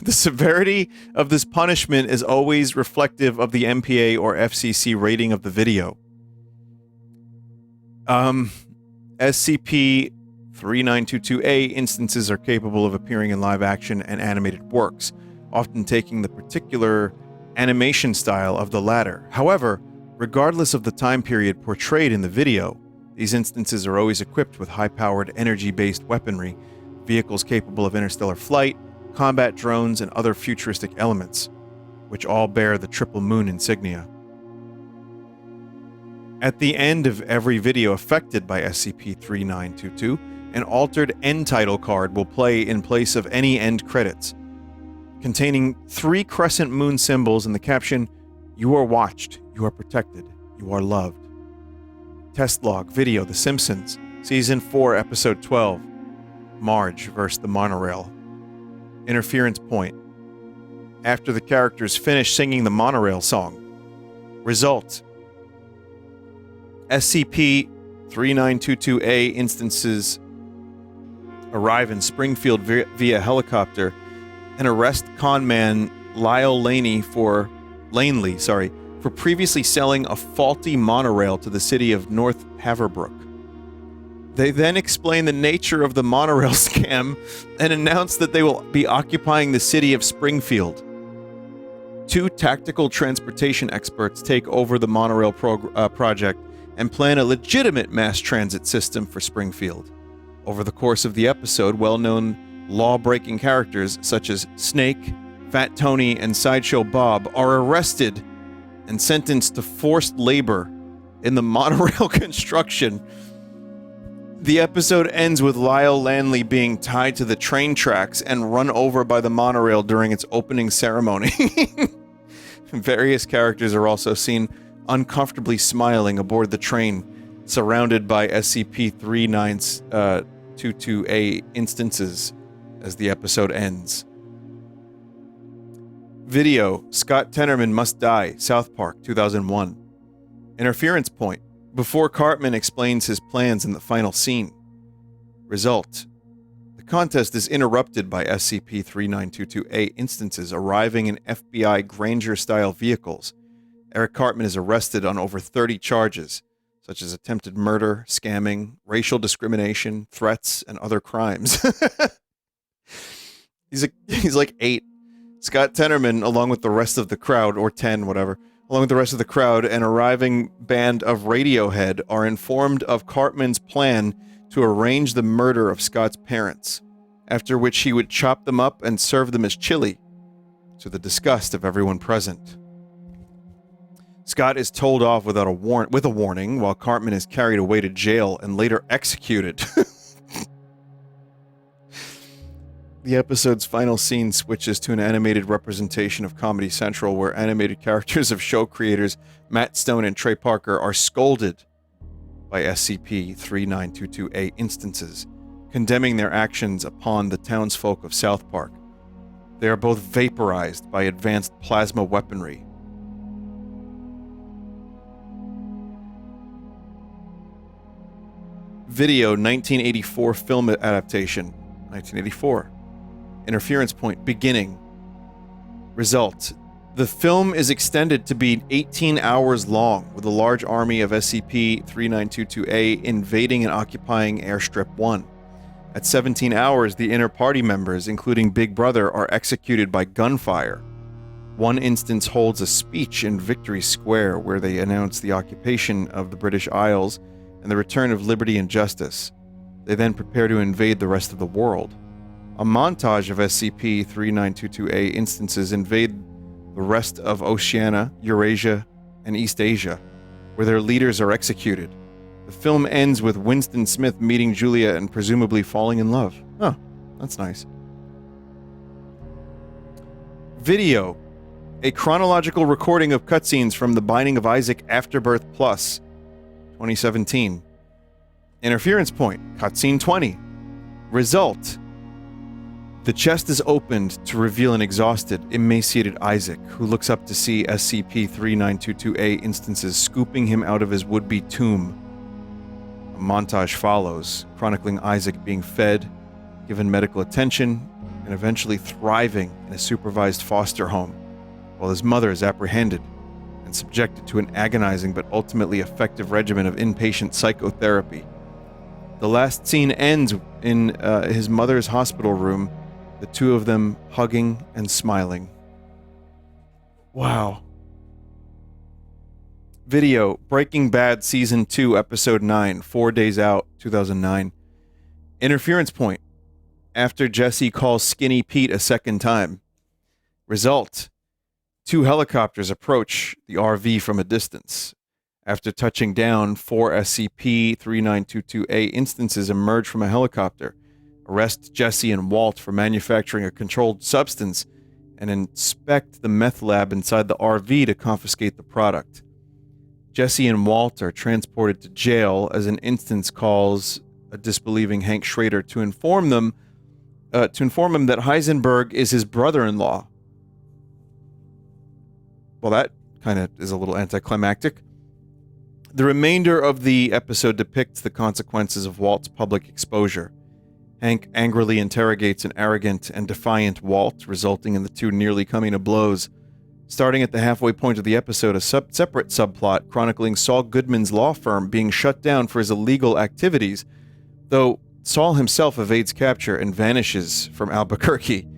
The severity of this punishment is always reflective of the MPA or FCC rating of the video. SCP-3922-A instances are capable of appearing in live action and animated works, often taking the particular animation style of the latter. However, regardless of the time period portrayed in the video, these instances are always equipped with high-powered, energy-based weaponry, vehicles capable of interstellar flight, combat drones, and other futuristic elements, which all bear the Triple Moon insignia. At the end of every video affected by SCP-3922, an altered end title card will play in place of any end credits, containing 3 crescent moon symbols and the caption, "You are watched, you are protected, you are loved." Test log video The Simpsons, Season 4, Episode 12, Marge vs. the Monorail. Interference point. After the characters finish singing the monorail song. Result. SCP-3922-A instances arrive in Springfield via helicopter and arrest conman Lyle Laney for previously selling a faulty monorail to the city of North Haverbrook. They then explain the nature of the monorail scam and announce that they will be occupying the city of Springfield. 2 tactical transportation experts take over the monorail project and plan a legitimate mass transit system for Springfield. Over the course of the episode, well-known law-breaking characters such as Snake, Fat Tony, and Sideshow Bob are arrested and sentenced to forced labor in the monorail construction. The episode ends with Lyle Lanley being tied to the train tracks and run over by the monorail during its opening ceremony. Various characters are also seen uncomfortably smiling aboard the train, surrounded by SCP-3922-A instances as the episode ends. Video, Scott Tenorman Must Die, South Park, 2001. Interference point. Before Cartman explains his plans in the final scene. Result. The contest is interrupted by SCP-3922-A instances arriving in FBI Granger-style vehicles. Eric Cartman is arrested on over 30 charges, such as attempted murder, scamming, racial discrimination, threats, and other crimes. He's like 8. Scott Tenorman, along with the rest of the crowd, or 10, whatever, along with the rest of the crowd, an arriving band of Radiohead are informed of Cartman's plan to arrange the murder of Scott's parents, after which he would chop them up and serve them as chili, to the disgust of everyone present. Scott is told off with a warning, while Cartman is carried away to jail and later executed. The episode's final scene switches to an animated representation of Comedy Central, where animated characters of show creators Matt Stone and Trey Parker are scolded by SCP-3922-A instances, condemning their actions upon the townsfolk of South Park. They are both vaporized by advanced plasma weaponry. Video, 1984 film adaptation, 1984. Interference point, beginning. Result. The film is extended to be 18 hours long, with a large army of SCP-3922-A invading and occupying Airstrip 1. At 17 hours, the inner party members, including Big Brother, are executed by gunfire. One instance holds a speech in Victory Square where they announce the occupation of the British Isles and the return of liberty and justice. They then prepare to invade the rest of the world. A montage of SCP-3922-A instances invade the rest of Oceania, Eurasia, and East Asia, where their leaders are executed. The film ends with Winston Smith meeting Julia and presumably falling in love. Oh, that's nice. Video. A chronological recording of cutscenes from The Binding of Isaac Afterbirth Plus, 2017. Interference point. Cutscene 20. Result. The chest is opened to reveal an exhausted, emaciated Isaac, who looks up to see SCP-3922-A instances scooping him out of his would-be tomb. A montage follows, chronicling Isaac being fed, given medical attention, and eventually thriving in a supervised foster home, while his mother is apprehended and subjected to an agonizing but ultimately effective regimen of inpatient psychotherapy. The last scene ends in his mother's hospital room, the two of them hugging and smiling. Wow. Video. Breaking Bad Season 2, Episode 9, 4 days out, 2009. Interference point. After Jesse calls Skinny Pete a second time. Result. 2 helicopters approach the RV from a distance. After touching down, 4 SCP-3922-A instances emerge from a helicopter, arrest Jesse and Walt for manufacturing a controlled substance, and inspect the meth lab inside the RV to confiscate the product. Jesse and Walt are transported to jail as an instance calls a disbelieving Hank Schrader to inform him that Heisenberg is his brother-in-law. Well, that kind of is a little anticlimactic. The remainder of the episode depicts the consequences of Walt's public exposure. Hank angrily interrogates an arrogant and defiant Walt, resulting in the two nearly coming to blows. Starting at the halfway point of the episode, a separate subplot chronicling Saul Goodman's law firm being shut down for his illegal activities, though Saul himself evades capture and vanishes from Albuquerque.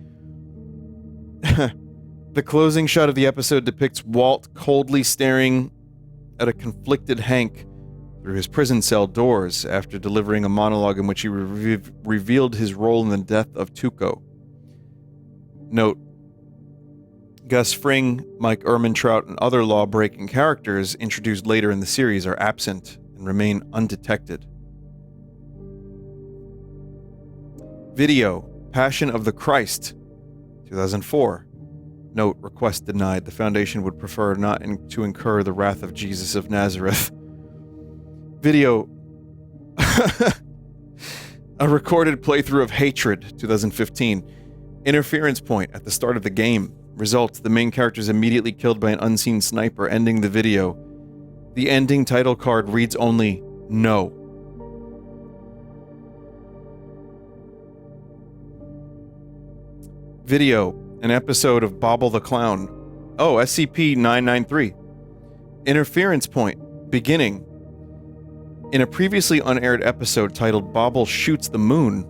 The closing shot of the episode depicts Walt coldly staring at a conflicted Hank through his prison cell doors after delivering a monologue in which he revealed his role in the death of Tuco. Note: Gus Fring, Mike Ehrmantraut, and other law-breaking characters introduced later in the series are absent and remain undetected. Video. Passion of the Christ, 2004. Note: request denied. The Foundation would prefer not to incur the wrath of Jesus of Nazareth. Video. A recorded playthrough of Hatred, 2015. Interference point at the start of the game. Results: the main character is immediately killed by an unseen sniper, ending the video. The ending title card reads only, "No." Video. An episode of Bobble the Clown. Oh, SCP-993. Interference point. Beginning. In a previously unaired episode titled Bobble Shoots for the Moon,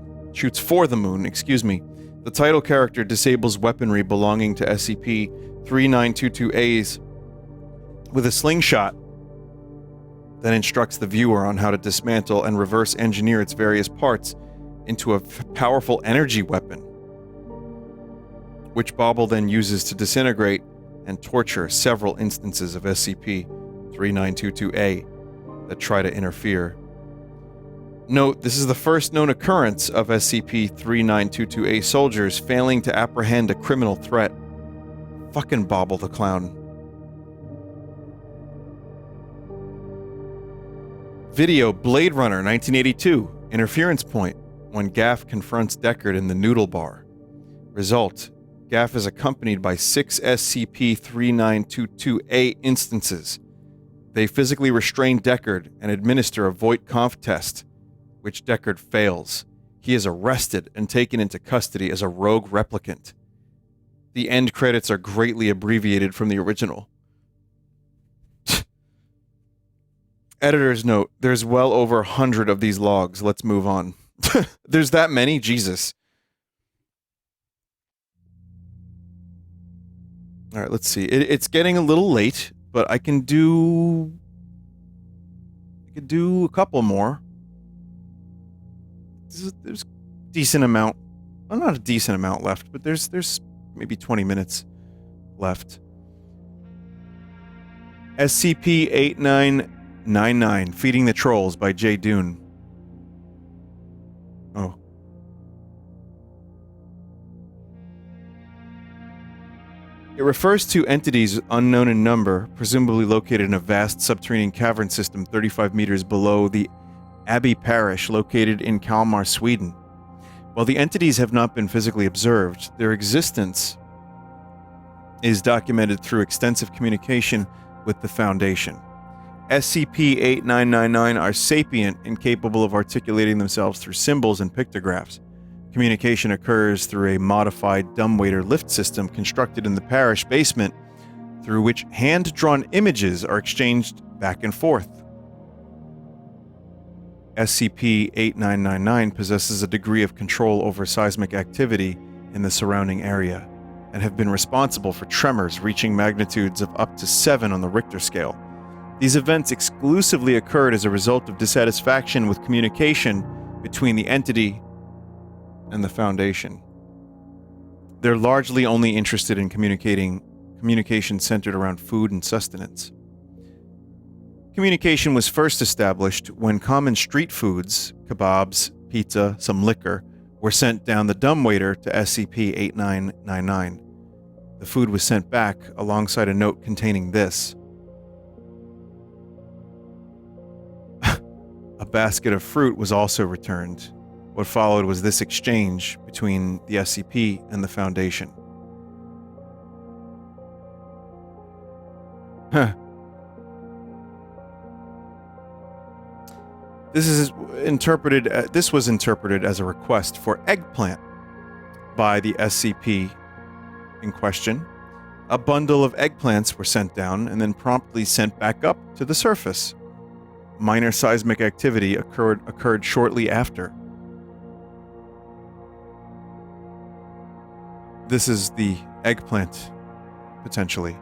the title character disables weaponry belonging to SCP-3922-A's with a slingshot, then instructs the viewer on how to dismantle and reverse engineer its various parts into a powerful energy weapon, which Bobble then uses to disintegrate and torture several instances of SCP-3922-A that try to interfere. Note: this is the first known occurrence of SCP-3922-A soldiers failing to apprehend a criminal threat. Fucking Bobble the Clown. Video. Blade Runner 1982. Interference point. When Gaff confronts Deckard in the noodle bar. Result: Gaff is accompanied by 6 SCP-3922-A instances. They physically restrain Deckard and administer a Voight-Kampff test, which Deckard fails. He is arrested and taken into custody as a rogue replicant. The end credits are greatly abbreviated from the original. Editor's note: there's well over 100 of these logs. Let's move on. There's that many? Jesus. All right, let's see. It's getting a little late, but I could do a couple more. There's a decent amount. Well, not a decent amount left, but there's maybe 20 minutes left. SCP-8999, Feeding the Trolls by J. Dune. Oh. It refers to entities unknown in number, presumably located in a vast subterranean cavern system 35 meters below the Abbey Parish, located in Kalmar, Sweden. While the entities have not been physically observed, their existence is documented through extensive communication with the Foundation. SCP-8999 are sapient and capable of articulating themselves through symbols and pictographs. Communication occurs through a modified dumbwaiter lift system constructed in the parish basement, through which hand-drawn images are exchanged back and forth. SCP-8999 possesses a degree of control over seismic activity in the surrounding area, and have been responsible for tremors reaching magnitudes of up to 7 on the Richter scale. These events exclusively occurred as a result of dissatisfaction with communication between the entity and the Foundation. They're largely only interested in communication centered around food and sustenance. Communication was first established when common street foods, kebabs, pizza, some liquor, were sent down the dumbwaiter to SCP-8999. The food was sent back alongside a note containing this. A basket of fruit was also returned. What followed was this exchange between the SCP and the Foundation. Huh. This was interpreted as a request for eggplant by the SCP in question. A bundle of eggplants were sent down and then promptly sent back up to the surface. Minor seismic activity occurred shortly after. This is the eggplant, potentially.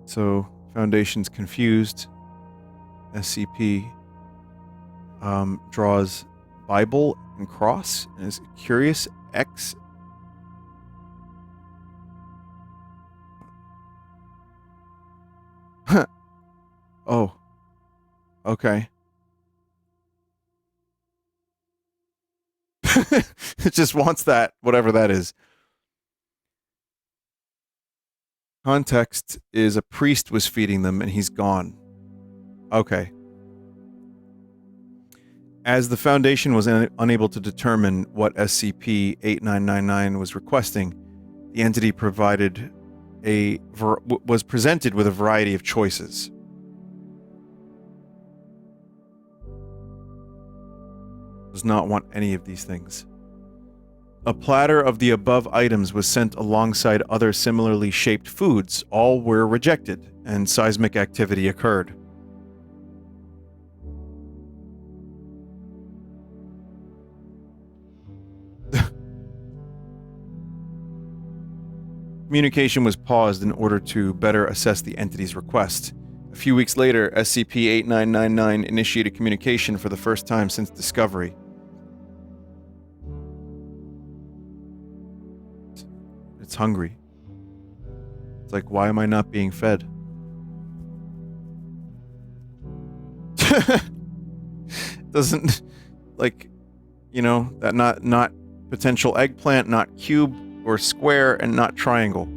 So, Foundation's confused. SCP draws Bible and cross and is curious X. Oh. Okay. It just wants that, whatever that is. Context is a priest was feeding them and he's gone. Okay. As the Foundation was unable to determine what SCP-8999 was requesting, the entity was presented with a variety of choices. Does not want any of these things. A platter of the above items was sent alongside other similarly shaped foods. All were rejected, and seismic activity occurred. Communication was paused in order to better assess the entity's request. A few weeks later, SCP-8999 initiated communication for the first time since discovery. It's hungry. It's like, why am I not being fed? Doesn't, like, you know, that not potential eggplant, not cube or square, and not triangle.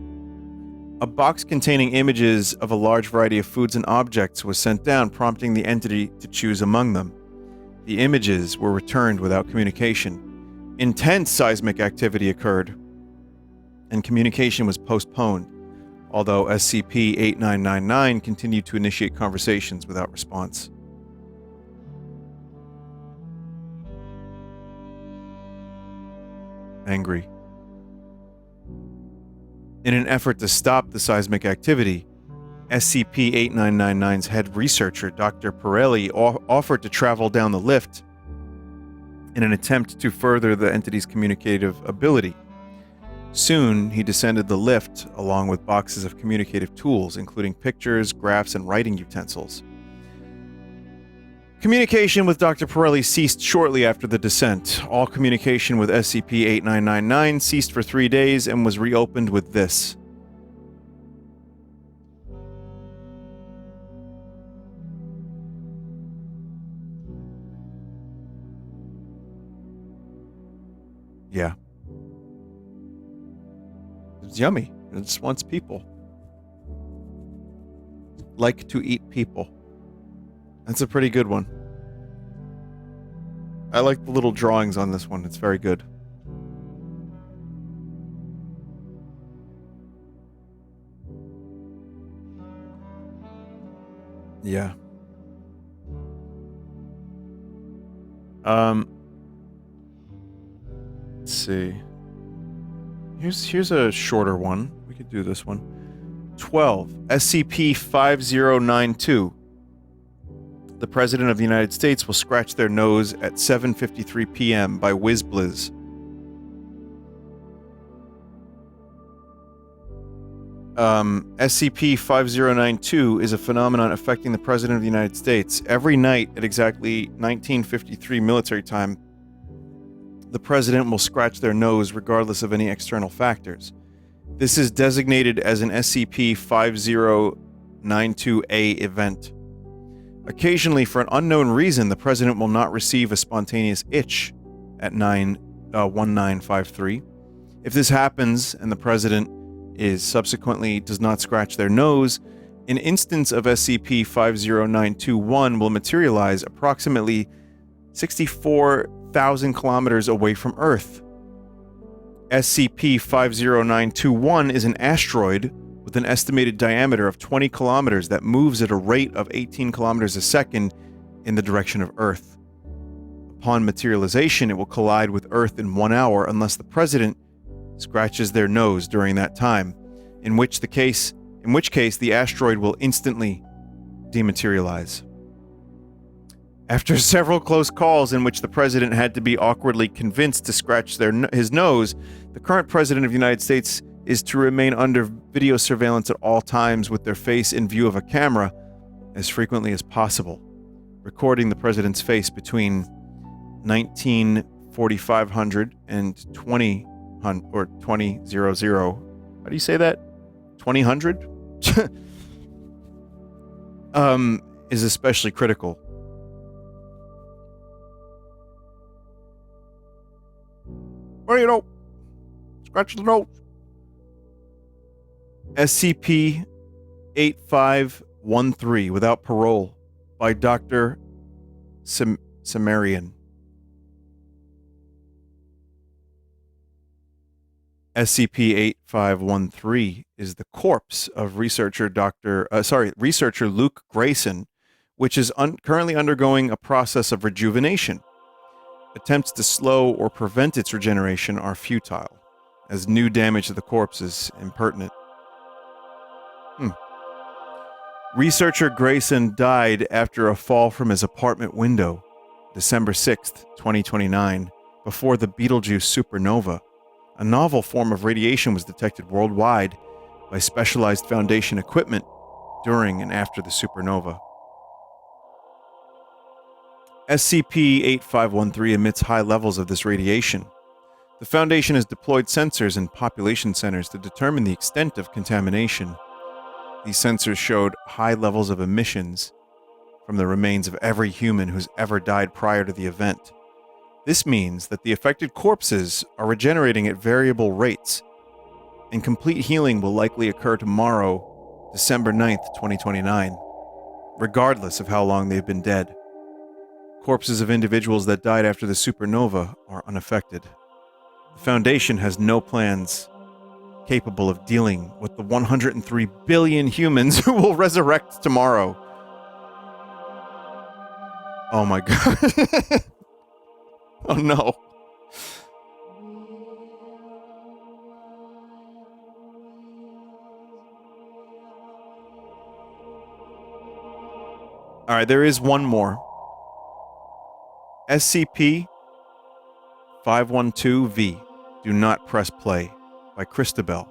A box containing images of a large variety of foods and objects was sent down, prompting the entity to choose among them. The images were returned without communication. Intense seismic activity occurred, and communication was postponed, although SCP-8999 continued to initiate conversations without response. Angry. In an effort to stop the seismic activity, SCP-8999's head researcher, Dr. Pirelli, offered to travel down the lift in an attempt to further the entity's communicative ability. Soon, he descended the lift along with boxes of communicative tools, including pictures, graphs, and writing utensils. Communication with Dr. Pirelli ceased shortly after the descent. All communication with SCP-8999 ceased for 3 days and was reopened with this. Yeah. It's yummy. It just wants people. Like to eat people. That's a pretty good one. I like the little drawings on this one. It's very good. Yeah. Let's see. Here's a shorter one. We could do this one. 12. SCP-5092. The President of the United States will scratch their nose at 7:53 p.m. by WizBliz. SCP-5092 is a phenomenon affecting the President of the United States. Every night at exactly 1953 military time, the President will scratch their nose regardless of any external factors. This is designated as an SCP-5092-A event. Occasionally, for an unknown reason, the President will not receive a spontaneous itch at 1953. If this happens and the President subsequently does not scratch their nose, an instance of SCP-50921 will materialize approximately 64,000 kilometers away from Earth. SCP-50921 is an asteroid with an estimated diameter of 20 kilometers that moves at a rate of 18 kilometers a second in the direction of Earth. Upon materialization, it will collide with Earth in 1 hour unless the President scratches their nose during that time, in which case the asteroid will instantly dematerialize. After several close calls in which the President had to be awkwardly convinced to scratch his nose, the current President of the United States is to remain under video surveillance at all times with their face in view of a camera as frequently as possible, recording the President's face between 194500 and 2000 or 2000. How do you say that? 2000? Is especially critical. Well, you know, scratch the nose. SCP-8513, Without Parole, by Dr. Samarian. SCP-8513 is the corpse of researcher Luke Grayson, which is currently undergoing a process of rejuvenation. Attempts to slow or prevent its regeneration are futile, as new damage to the corpse is impertinent. Researcher Grayson died after a fall from his apartment window, December 6th, 2029, before the Betelgeuse supernova. A novel form of radiation was detected worldwide by specialized Foundation equipment during and after the supernova. SCP-8513 emits high levels of this radiation. The Foundation has deployed sensors in population centers to determine the extent of contamination. These sensors showed high levels of emissions from the remains of every human who's ever died prior to the event. This means that the affected corpses are regenerating at variable rates, and complete healing will likely occur tomorrow, December 9th, 2029, regardless of how long they've been dead. Corpses of individuals that died after the supernova are unaffected. The Foundation has no plans capable of dealing with the 103 billion humans who will resurrect tomorrow. Oh my god. Oh no. All right, there is one more. SCP-512-V. Do not press play by Christabel.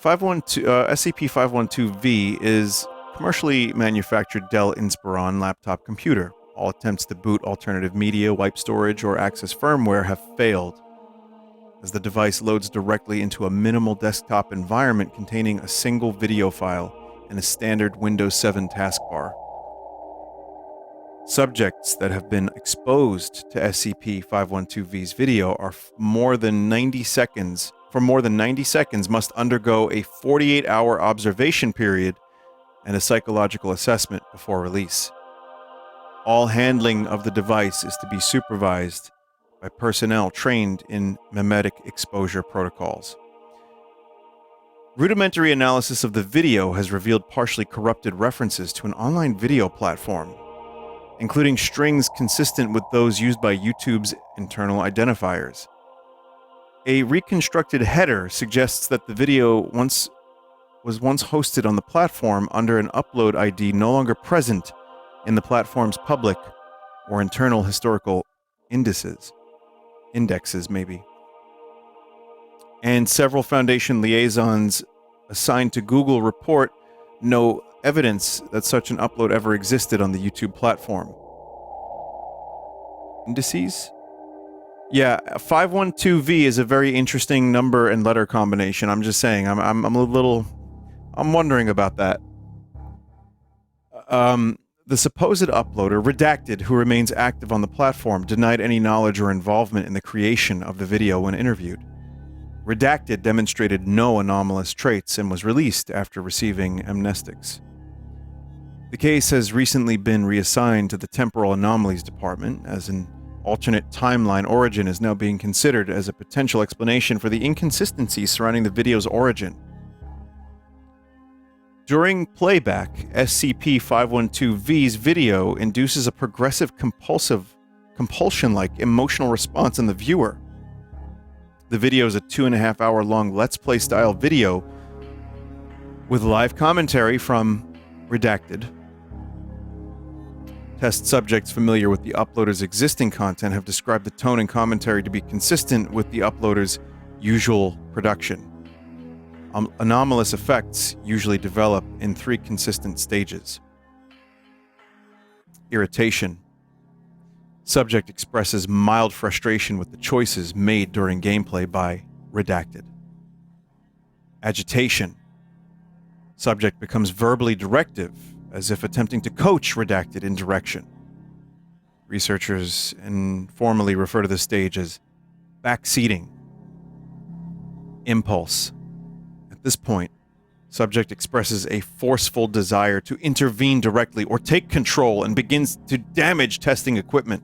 SCP-512-V is commercially manufactured Dell Inspiron laptop computer. All attempts to boot alternative media, wipe storage, or access firmware have failed, as the device loads directly into a minimal desktop environment containing a single video file and a standard Windows 7 taskbar. Subjects that have been exposed to SCP-512-V's video are for more than 90 seconds must undergo a 48-hour observation period and a psychological assessment before release. All handling of the device is to be supervised by personnel trained in memetic exposure protocols. Rudimentary analysis of the video has revealed partially corrupted references to an online video platform, including strings consistent with those used by YouTube's internal identifiers. A reconstructed header suggests that the video was once hosted on the platform under an upload ID no longer present in the platform's public or internal historical indexes maybe. And several Foundation liaisons assigned to Google report no evidence that such an upload ever existed on the YouTube platform. Indices? Yeah, 512V is a very interesting number and letter combination. I'm just saying, I'm wondering about that. The supposed uploader, Redacted, who remains active on the platform, denied any knowledge or involvement in the creation of the video when interviewed. Redacted demonstrated no anomalous traits and was released after receiving amnestics. The case has recently been reassigned to the Temporal Anomalies Department, as an alternate timeline origin is now being considered as a potential explanation for the inconsistencies surrounding the video's origin. During playback, SCP-512-V's video induces a progressive compulsion-like emotional response in the viewer. The video is a 2.5-hour-long Let's Play-style video with live commentary from Redacted. Test subjects familiar with the uploader's existing content have described the tone and commentary to be consistent with the uploader's usual production. Anomalous effects usually develop in 3 consistent stages. Irritation. Subject expresses mild frustration with the choices made during gameplay by Redacted. Agitation. Subject becomes verbally directive, as if attempting to coach Redacted in direction. Researchers informally refer to this stage as backseating. Impulse. At this point, subject expresses a forceful desire to intervene directly or take control and begins to damage testing equipment.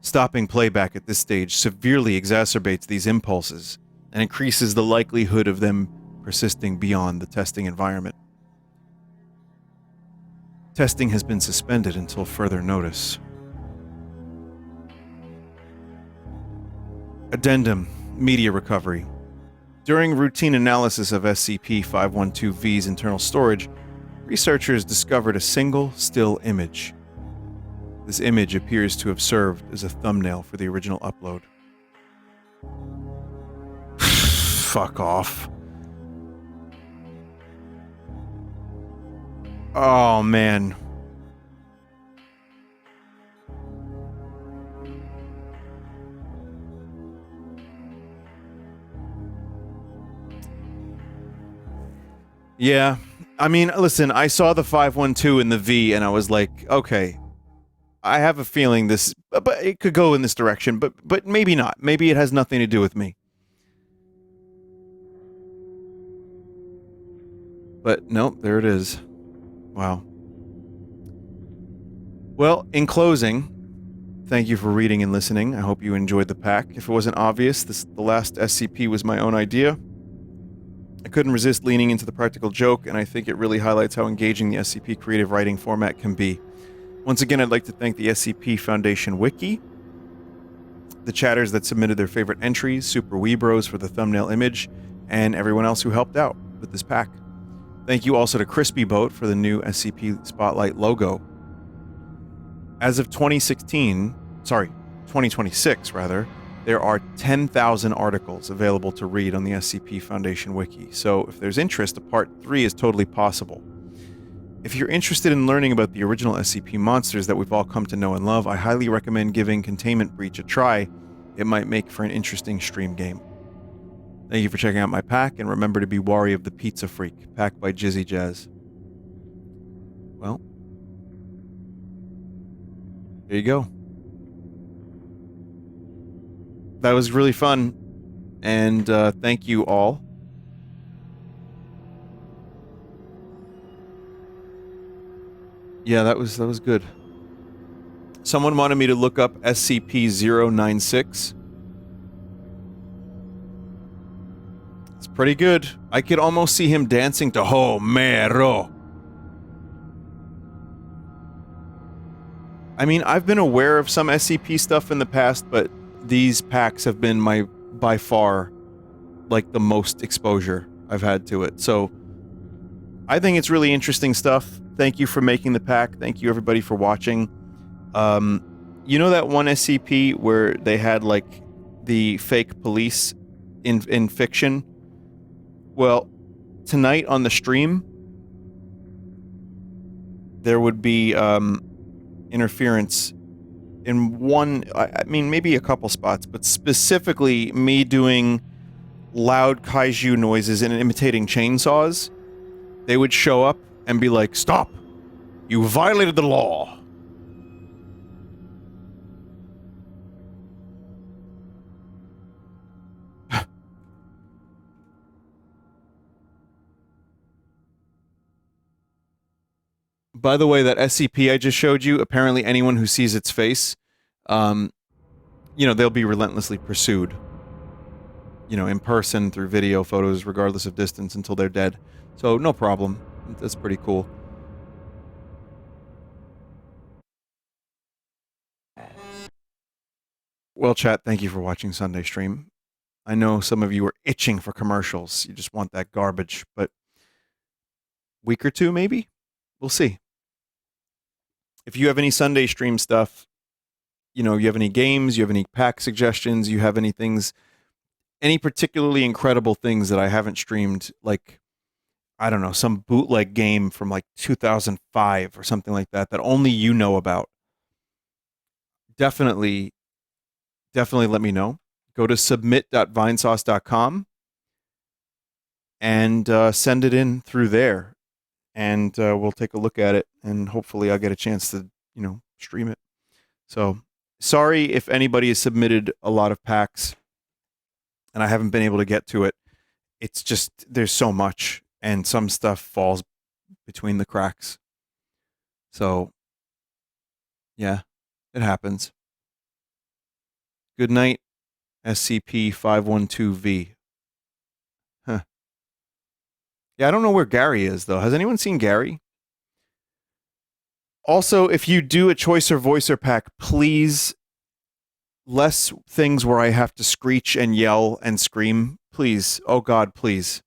Stopping playback at this stage severely exacerbates these impulses and increases the likelihood of them persisting beyond the testing environment. Testing has been suspended until further notice. Addendum: Media recovery. During routine analysis of SCP-512-V's internal storage, researchers discovered a single still image. This image appears to have served as a thumbnail for the original upload. Fuck off. Oh, man. Yeah. I mean, listen, I saw the 512 in the V and I was like, okay, I have a feeling this, but it could go in this direction, but maybe not. Maybe it has nothing to do with me. But nope, there it is. Wow. Well, in closing, thank you for reading and listening. I hope you enjoyed the pack. If it wasn't obvious, the last SCP was my own idea. I couldn't resist leaning into the practical joke, and I think it really highlights how engaging the SCP creative writing format can be. Once again, I'd like to thank the SCP Foundation Wiki, the chatters that submitted their favorite entries, Super Weebros for the thumbnail image, and everyone else who helped out with this pack. Thank you also to Crispy Boat for the new SCP Spotlight logo. As of 2026 rather, there are 10,000 articles available to read on the SCP Foundation Wiki, so if there's interest, a part 3 is totally possible. If you're interested in learning about the original SCP monsters that we've all come to know and love, I highly recommend giving Containment Breach a try. It might make for an interesting stream game. Thank you for checking out my pack, and remember to be wary of the Pizza Freak, packed by Jizzy Jazz. Well, there you go. That was really fun, and thank you all. Yeah, that was good. Someone wanted me to look up SCP-096. It's pretty good. I could almost see him dancing to Homero. I mean, I've been aware of some SCP stuff in the past, but these packs have been by far, like, the most exposure I've had to it. So, I think it's really interesting stuff. Thank you for making the pack. Thank you, everybody, for watching. You know that one SCP where they had, like, the fake police in fiction? Well, tonight on the stream, there would be, interference in one, I mean, maybe a couple spots, but specifically me doing loud kaiju noises and imitating chainsaws. They would show up and be like, "Stop! You violated the law!" By the way, that SCP I just showed you, apparently anyone who sees its face, you know, they'll be relentlessly pursued. You know, in person, through video, photos, regardless of distance, until they're dead. So, no problem. That's pretty cool. Well, chat, thank you for watching Sunday Stream. I know some of you are itching for commercials. You just want that garbage, but week or two, maybe? We'll see. If you have any Sunday Stream stuff, you know, you have any games, you have any pack suggestions, you have any things, any particularly incredible things that I haven't streamed, like, I don't know, some bootleg game from like 2005 or something like that, that only you know about, definitely let me know. Go to submit.vinesauce.com and send it in through there, and we'll take a look at it, and hopefully I'll get a chance to, you know, stream it. So, sorry if anybody has submitted a lot of packs and I haven't been able to get to it. It's just, there's so much, and some stuff falls between the cracks. So, yeah, it happens. Good night, SCP-512-V. Huh. Yeah, I don't know where Gary is, though. Has anyone seen Gary? Also, if you do a Choicer Voicer pack, please, less things where I have to screech and yell and scream. Please. Oh God, please.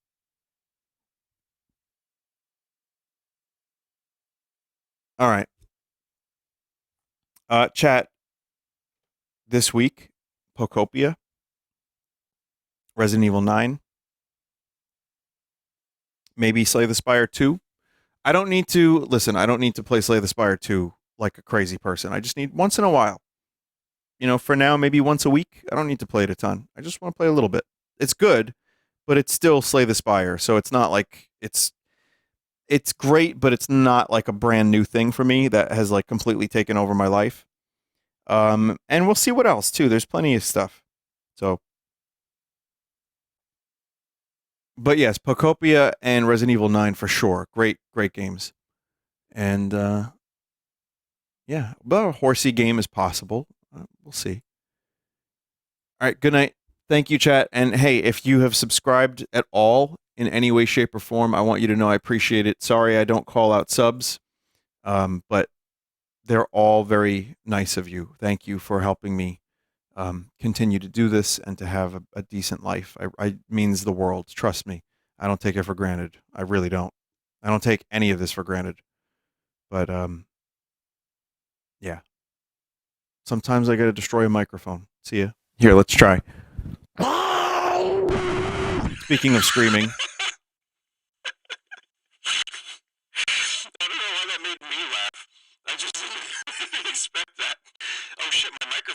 Alright. Chat. This week, Pocopia, Resident Evil 9, maybe Slay the Spire 2. I don't need to play Slay the Spire 2 like a crazy person. I just need once in a while. You know, for now, maybe once a week. I don't need to play it a ton. I just want to play a little bit. It's good, but it's still Slay the Spire, so it's not like it's great, but it's not like a brand new thing for me that has like completely taken over my life. And we'll see what else too. There's plenty of stuff. So, but yes, Pocopia and Resident Evil 9 for sure. Great games. And yeah, but a horsey game is possible. We'll see. All right, good night. Thank you, chat. And hey, if you have subscribed at all in any way, shape, or form, I want you to know I appreciate it. Sorry I don't call out subs, but they're all very nice of you. Thank you for helping me continue to do this and to have a decent life. I means the world. Trust me. I don't take it for granted. I really don't. I don't take any of this for granted. But, yeah. Sometimes I gotta destroy a microphone. See ya. Here, let's try. Speaking of screaming. I don't know why that made me laugh. I just didn't expect that. Oh shit, my microphone